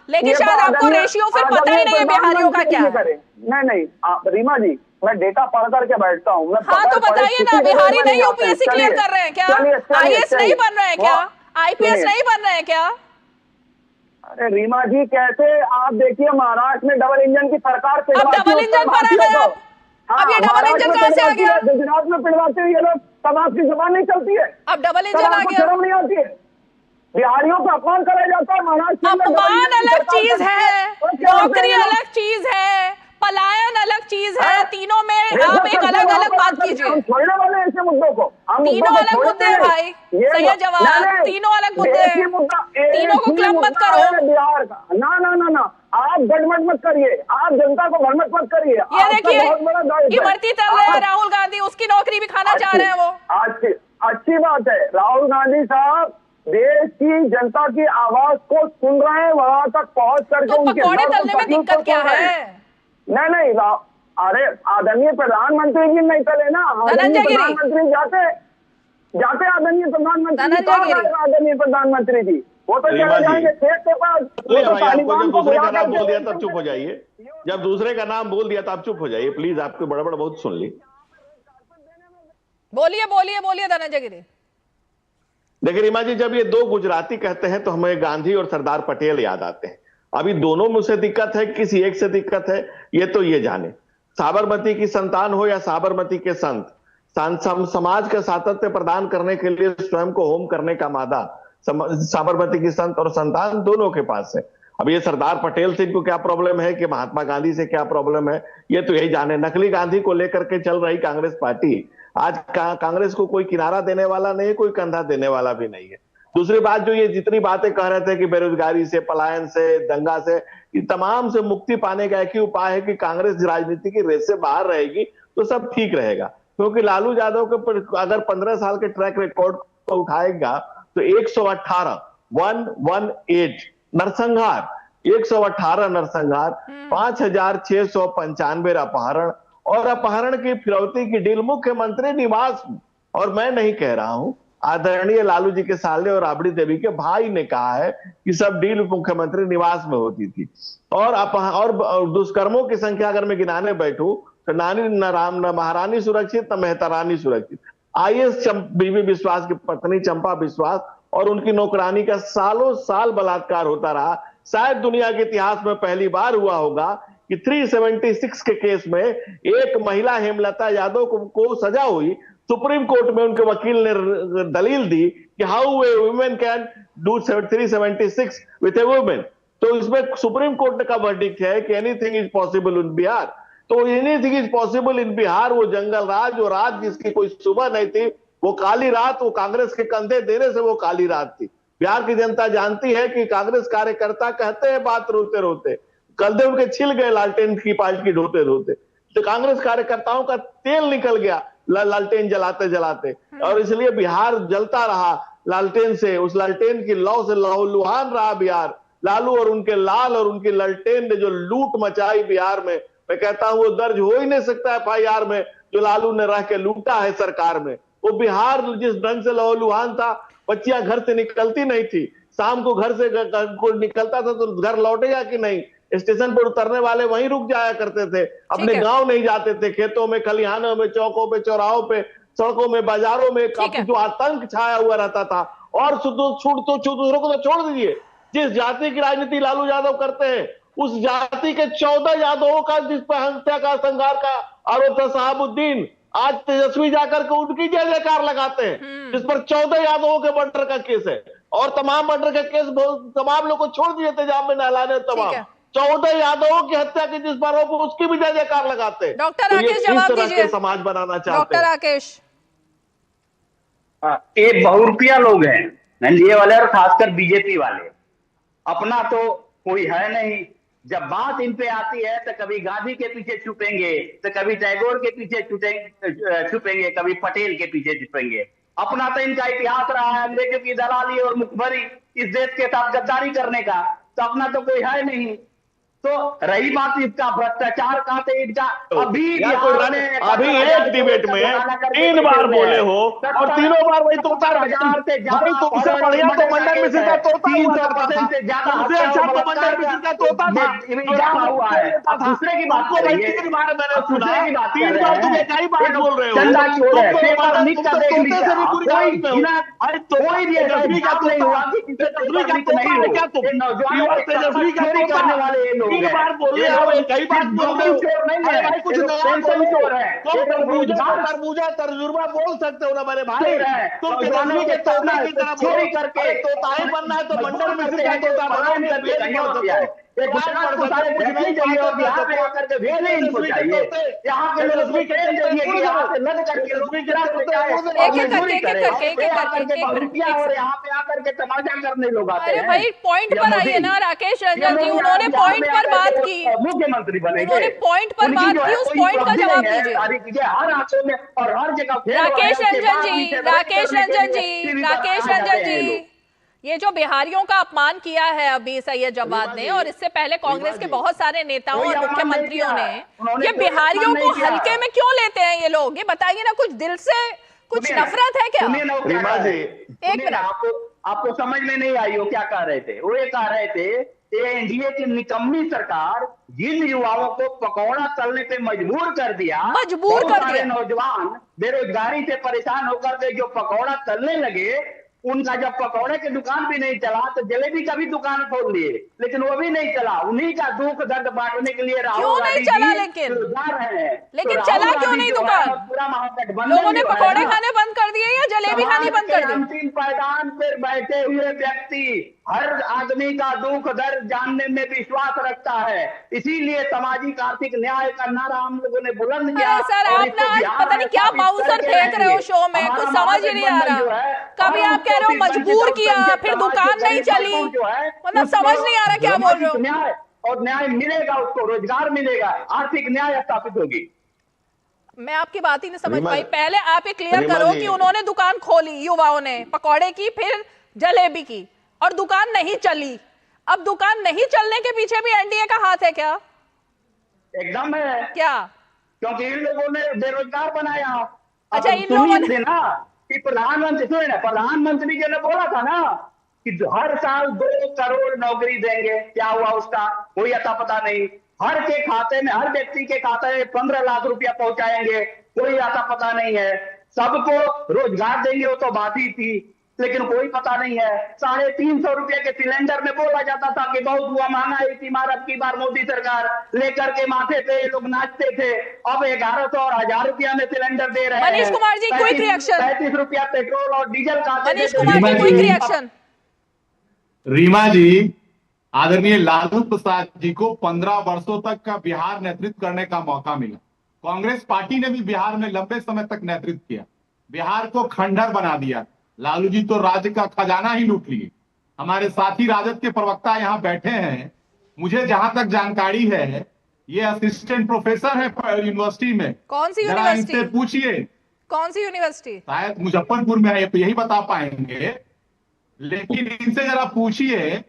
लेकिन शायद आपको रेशियो फिर पता ही नहीं है बिहारियों का क्या है। नहीं, रीमा जी, मैं डेटा पढ़ करके बैठता हूँ। हाँ तो बताइए ना, बिहारी नहीं यूपीएससी क्लियर कर रहे हैं क्या? आईएएस नहीं बन रहे हैं क्या? आईपीएस नहीं बन रहे हैं क्या? अरे रीमा जी, कैसे आप देखिए महाराष्ट्र में डबल इंजन की सरकार, अब डबल इंजन पर आ गए आप। अब ये डबल इंजन कहाँ से आ गया? गुजरात में पिलवाते हुए लोग, तब आपकी जुबान नहीं चलती है। अब डबल इंजन आ गया, शर्म नहीं आती है? बिहारियों का अपमान कराया जाता है महाराष्ट्र में। अपमान अलग चीज है, नौकरी अलग चीज है, पलायन अलग चीज है, तीनों में आप एक अलग अलग बात कीजिए। छोड़ने वाले ऐसे मुद्दों को, तीनों अलग मुद्दे हैं भाई, सही जवाब, तीनों अलग मुद्दे हैं, तीनों को क्लब मत करो। बिहार का ना, आप गड़बड़ मत करिए, आप जनता को भ्रमित मत करिए। ये देखिए, इमरती तल रहे हैं राहुल गांधी, उसकी नौकरी भी खाना चाह रहे हैं वो। अच्छी बात है, राहुल गांधी साहब देश की जनता की आवाज को सुन रहे हैं, वहां तक पहुंच करके उनके पकौड़े तलने में दिक्कत क्या है? नहीं, अरे आदरणीय प्रधानमंत्री जी नहीं तले ना, आदरणीय प्रधानमंत्री जाते आदरणीय प्रधानमंत्री जी, वो तो चले जाएंगे खेत के पास। जब दूसरे का नाम बोल दिया तब चुप हो जाइए, जब दूसरे का नाम बोल दिया तब चुप हो जाइए प्लीज, आपकी बड़बड़ बहुत सुन ली। बोलिए धनंजय गिरी। देखिए रीमा जी, जब ये दो गुजराती कहते हैं तो हमें गांधी और सरदार पटेल याद आते हैं। अभी दोनों में से दिक्कत है, किसी एक से दिक्कत है, ये तो ये जाने। साबरमती की संतान हो या साबरमती के संत, समाज का सातत्य प्रदान करने के लिए स्वयं को होम करने का मादा साबरमती की संत और संतान दोनों के पास है। अब ये सरदार पटेल से इनको क्या प्रॉब्लम है कि महात्मा गांधी से क्या प्रॉब्लम है, ये तो यही जाने। नकली गांधी को लेकर के चल रही कांग्रेस पार्टी, आज कांग्रेस को कोई किनारा देने वाला नहीं है, कोई कंधा देने वाला भी नहीं है। दूसरी बात, जो ये जितनी बातें कह रहे थे कि बेरोजगारी से, पलायन से, दंगा से, इन तमाम से मुक्ति पाने का एक ही उपाय है कि कांग्रेस राजनीति की रेस से बाहर रहेगी तो सब ठीक रहेगा। क्योंकि लालू यादव के अगर 15 साल के ट्रैक रिकॉर्ड को उठाएगा तो 118 नरसंहार, 118 नरसंहार, 5695 अपहरण और अपहरण की फिरौती की डील मुख्यमंत्री निवास में। और मैं नहीं कह रहा हूं, आदरणीय लालू जी के साले और राबड़ी देवी के भाई ने कहा है कि सब डील मुख्यमंत्री निवास में होती थी। और दुष्कर्मों की संख्या अगर मैं गिनाने बैठूं तो न महारानी सुरक्षित न मेहतरानी सुरक्षित। आईएएस बीबी विश्वास की पत्नी चंपा विश्वास और उनकी नौकरानी का सालों साल बलात्कार होता रहा। शायद दुनिया के इतिहास में पहली बार हुआ होगा कि 376 के केस में एक महिला हेमलता यादव को सजा हुई सुप्रीम कोर्ट में उनके वकील ने दलील दी कि how a woman can do 376 with a woman. तो इसमें सुप्रीम कोर्ट का वर्डिक्ट है कि anything is possible in Bihar. तो anything is possible in Bihar, वो जंगल राज, वो रात जिसकी कोई सुबह नहीं थी, वो काली रात, वो कांग्रेस के कंधे देने से वो काली रात थी। बिहार की जनता जानती है कि कांग्रेस कार्यकर्ता कहते हैं बात रोते रोते, कंधे उनके छिल गए लालटेन की पार्टी ढोते ढोते। तो कांग्रेस कार्यकर्ताओं का तेल निकल गया लालटेन जलाते जलाते, और इसलिए बिहार जलता रहा लालटेन से। उस लालटेन की लौ से लहूलुहान रहा बिहार। लालू और उनके लाल और उनकी लालटेन ने जो लूट मचाई बिहार में, मैं कहता हूं वो दर्ज हो ही नहीं सकता FIR में, जो लालू ने रह के लूटा है सरकार में। वो बिहार जिस ढंग से लहूलुहान था, बच्चियां घर से निकलती नहीं थी, शाम को घर से को निकलता था तो घर लौटेगा कि नहीं, स्टेशन पर उतरने वाले वहीं रुक जाया करते थे, अपने गांव नहीं जाते थे। खेतों में, खलिहानों में, चौकों पे, चौराहों पे, सड़कों में, बाजारों में काफी जो आतंक छाया हुआ रहता था। और दूसरों को तो छोड़ दीजिए, जिस जाति की राजनीति लालू यादव करते हैं, उस जाति के 14 यादवों का जिस पर हत्या का संघार का आरोप था शहाबुद्दीन, आज तेजस्वी जाकर के उनकी जय जयकार लगाते हैं, जिस पर 14 यादवों के मर्डर का केस है। और तमाम मर्डर का केस तमाम लोग को छोड़ दिए तेजाब में नहलाने, तमाम 14 यादवों की हत्या की जिस पर उसकी भी जय जयकार लगाते हैं। डॉक्टर राकेश जवाब दीजिए। समाज बनाना चाहते हैं डॉक्टर राकेश। ये बहुरूपिया लोग हैं एनडीए वाले, और खासकर बीजेपी वाले। अपना तो कोई है नहीं। जब बात इन पे आती है तो कभी गांधी के पीछे छुपेंगे, तो कभी टैगोर के पीछे छुपेंगे, कभी पटेल के पीछे छुपेंगे। अपना तो इनका इतिहास रहा है अंग्रेजों की दलाली और मुखबरी, इस देश के साथ गद्दारी करने का। तो अपना तो कोई है नहीं। तो रही बात इसका भ्रष्टाचार का, तो इनका अभी एक डिबेट में 3 बार बोले हो और तीनों बार वही तोता भाई, तुमसे बढ़िया तो मंडन मिश्र का तोता हुआ करता था, तुमसे अच्छा तो मंडन मिश्र का तोता था। दूसरे की बात को 3 बार मैंने सुना, 3 बार तुम एक ही बात बोल रहे हो। 3 बार बोल रहे हो, कई बार बोल रहे हो, कुछ तरबूजा तर्जुमा बोल सकते हो ना मेरे भाई। तुम तेजस्वी के तोता की तरह चोरी करके तोताई बनना है तो मंडल मिश्र का तोता बनाओ। एक गुजरात को सारे नहीं चाहिए और बिहार में आकर के भी नहीं इनको चाहिए। यहाँ के लोग भी कहें चाहिए कि यहाँ से लड़ करके लोग गुजरात में जाए और मजदूरी करें, रुपया और यहाँ पे आकर के तमाशा करने लोग आते हैं। अरे भाई पॉइंट पर आइए ना राकेश रंजन जी, उन्होंने पॉइंट पर बात की, मुख्यमंत्री बनेंगे, उन्होंने पॉइंट पर बात की, उस पॉइंट का जवाब दीजिए। हर आंसू में और हर जगह राकेश रंजन जी, राकेश रंजन जी, राकेश रंजन जी, ये जो बिहारियों का अपमान किया है अभी सैयद जवाद ने, और इससे पहले कांग्रेस के बहुत सारे नेताओं और मुख्यमंत्रियों ने, ये बिहारियों को हल्के में क्यों लेते हैं ये लोग? ये बताइए ना, कुछ दिल से कुछ नफरत है क्या? एक मिनट, आपको समझ में नहीं आई हो क्या कह रहे थे? वो ये कह रहे थे एनडीए की निकम्मी सरकार जिन युवाओं को पकौड़ा तलने पे मजबूर कर दिया, नौजवान बेरोजगारी से परेशान होकर के जो पकौड़ा तलने लगे, उनका जब पकौड़े की दुकान भी नहीं चला तो जलेबी का भी दुकान खोल लिए, लेकिन वो भी नहीं चला। उन्हीं का दुख दर्द बांटने के लिए राहुल गांधी चला, लेकिन चला क्यों नहीं दुकान? पूरा महागठबंधन लोगों ने पकौड़े खाने बंद कर दिए या जलेबी खानी बंद कर दी? अंतिम पायदान पर बैठे हुए व्यक्ति हर आदमी का दुख दर्द जानने में विश्वास रखता है, इसीलिए सामाजिक आर्थिक न्याय का नारा हम लोगों ने बुलंद किया। सर आप ना आज पता नहीं क्या बाउंसर फेंक रहे हो शो में, कुछ समझ ही नहीं आ रहा। कभी आप कह रहे हो मजबूर किया, फिर दुकान नहीं चली, मतलब समझ नहीं आ रहा क्या बोल रहे हो। न्याय और न्याय मिलेगा, उसको रोजगार मिलेगा, आर्थिक न्याय स्थापित होगी। मैं आपकी बात ही नहीं समझ पाई। पहले आप ये क्लियर करो कि उन्होंने दुकान खोली, युवाओं ने पकौड़े की, फिर जलेबी की, और दुकान नहीं चली। अब दुकान नहीं चलने के पीछे भी एनडीए का हाथ है क्या? एकदम है। क्या? क्योंकि इन लोगों ने बेरोजगार बनाया। अच्छा, इन लोगों ने ना कि प्रधानमंत्री जी ने बोला था ना कि हर साल 2 करोड़ नौकरी देंगे, क्या हुआ उसका कोई अता पता नहीं। हर के खाते में, हर व्यक्ति के खाते में 15 लाख रुपया पहुंचाएंगे, कोई अता पता नहीं है। सबको रोजगार देंगे वो तो बात ही थी। लेकिन कोई पता नहीं है। 350 रुपए के सिलेंडर में बोला जाता था कि बहुत हुआ महंगा, इसी बार अब की बार मोदी सरकार लेकर के माथे पे लोग नाचते थे। अब 1100 और 1000 रुपया में सिलेंडर दे रहे हैं। Manish Kumar ji, quick reaction. 35 रुपया पेट्रोल और डीजल का। Manish Kumar ji, quick reaction. रीमा जी, आदरणीय लालू प्रसाद जी को 15 वर्षों तक का बिहार नेतृत्व करने का मौका मिला। कांग्रेस पार्टी ने भी बिहार में लंबे समय तक नेतृत्व किया, बिहार को खंडहर बना दिया। लालू जी तो राज्य का खजाना ही लूट लिए। हमारे साथी राजद के प्रवक्ता यहाँ बैठे हैं, मुझे जहां तक जानकारी है ये असिस्टेंट प्रोफेसर है यूनिवर्सिटी में। कौन सी जरा यूनिवर्सिटी? इनसे पूछिए। कौन सी यूनिवर्सिटी? शायद मुजफ्फरपुर में है, यही बता पाएंगे। लेकिन इनसे जरा पूछिए,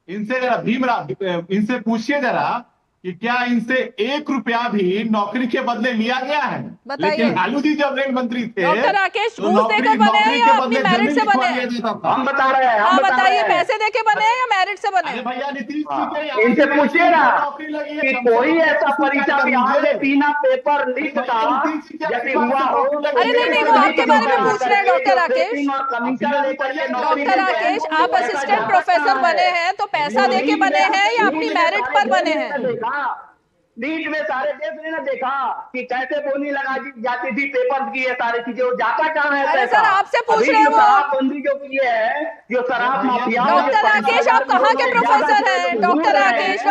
इनसे पूछिए जरा कि क्या इनसे 1 रुपया भी नौकरी के बदले लिया गया है? लेकिन लालू जी जब रेल मंत्री थे, डॉक्टर राकेश, घूस देकर बने हैं या अपनी मेरिट से बने हैं? हम बता रहे हैं। हाँ बताइए, पैसे देके बने हैं या मेरिट से बने हैं? भैया नीतीश इनसे पूछिए ना कि कोई ऐसा परीक्षा बिहार में बिना पेपर लीक का जैसे हुआ हो। अरे नहीं, वो आपके बारे में पूछ रहे हैं डॉक्टर राकेश। डॉक्टर राकेश, आप असिस्टेंट प्रोफेसर बने हैं तो पैसा देके बने हैं या अपनी मेरिट पर बने हैं? नीट में सारे देश ने ना देखा कि कैसे बोली लगा जाती थी पेपर की, ये सारी चीजें, वो जाता कहाँ है? अरे सर, आपसे पूछ रहे हैं वो। शराबबंदी जो की है, जो शराब माफिया। डॉक्टर राकेश, आप कहाँ के प्रोफेसर हैं? डॉक्टर राकेश,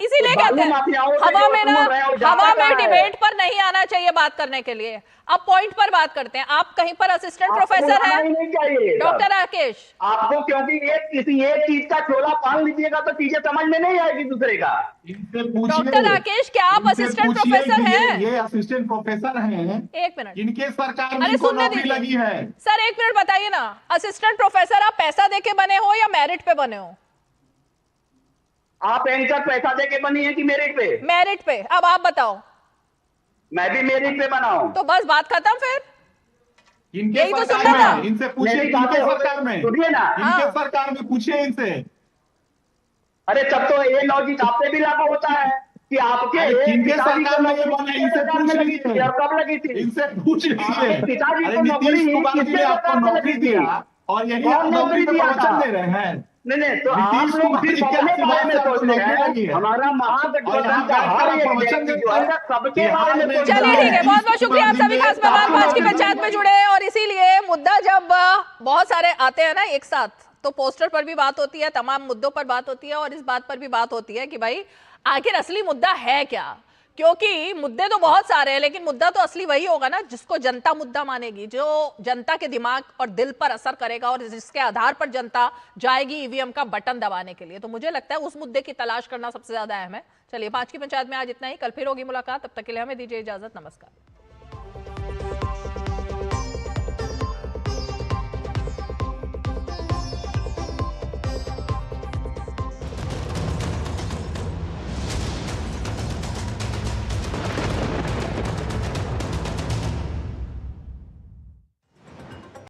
इसीलिए कहते हैं हवा में डिबेट पर नहीं आना चाहिए बात करने के लिए। अब पॉइंट पर बात करते हैं। आप कहीं पर असिस्टेंट प्रोफेसर हैं डॉक्टर राकेश? आपको क्योंकि किसी एक चीज का छोला पाल लीजिएगा तो चीजें समझ में नहीं आएगी दूसरे का। डॉक्टर राकेश, क्या आप असिस्टेंट प्रोफेसर हैं? ये असिस्टेंट प्रोफेसर हैं। 1 मिनट, इनके सरकार में अरे सुनने नौकरी लगी है। सर 1 मिनट बताइए ना, असिस्टेंट प्रोफेसर आप पैसा देके बने हो या मेरिट पे बने हो? आप एंकर पैसा देके बनी है कि मेरिट पे? मेरिट पे। अब आप बताओ। मैं भी मेरिट पे बना हूं। तो बस बात खत्म फिर। इनके यही तो सरकार सुनना था। में, इनसे पूछिए इनके सरकार में, सुनिए ना, इनके सरकार में पूछिए इनसे। अरे तब तो ये लॉजिक आप पे भी लागू होता है कि आपके इनके सरकार में ये बना, इनसे पूछ लीजिए। कब लगी थी? इनसे पूछ लीजिए। पिताजी अरे को नीतीश कुमार जी किसके ने आपको सरकार में नौकरी लगी थी? दिया और यही कौन नौकरी दिया था? प्रवचन दे रहे हैं। नहीं, तो आप लोग सिर्फ अपने बारे में सोच रहे हैं। हमारा महागठबंधन का हर एक व्यक्ति जो है सबके बारे में। चलिए ठीक है, बहुत बहुत शुक्रिया आप सभी खास मेहमान 5 की पंचायत में जुड़े। और इसीलिए मुद्दा जब बहुत सारे आते हैं ना एक साथ, तो पोस्टर पर भी बात होती है, तमाम मुद्दों पर बात होती है और इस बात पर भी बात होती है कि भाई आखिर असली मुद्दा है क्या। क्योंकि मुद्दे तो बहुत सारे हैं, लेकिन मुद्दा तो असली वही होगा ना जिसको जनता मुद्दा मानेगी, जो जनता के दिमाग और दिल पर असर करेगा और जिसके आधार पर जनता जाएगी ईवीएम का बटन दबाने के लिए। तो मुझे लगता है उस मुद्दे की तलाश करना सबसे ज्यादा अहम है। चलिए 5 की पंचायत में आज इतना ही। कल फिर होगी मुलाकात, तब तक के लिए हमें दीजिए इजाजत। नमस्कार।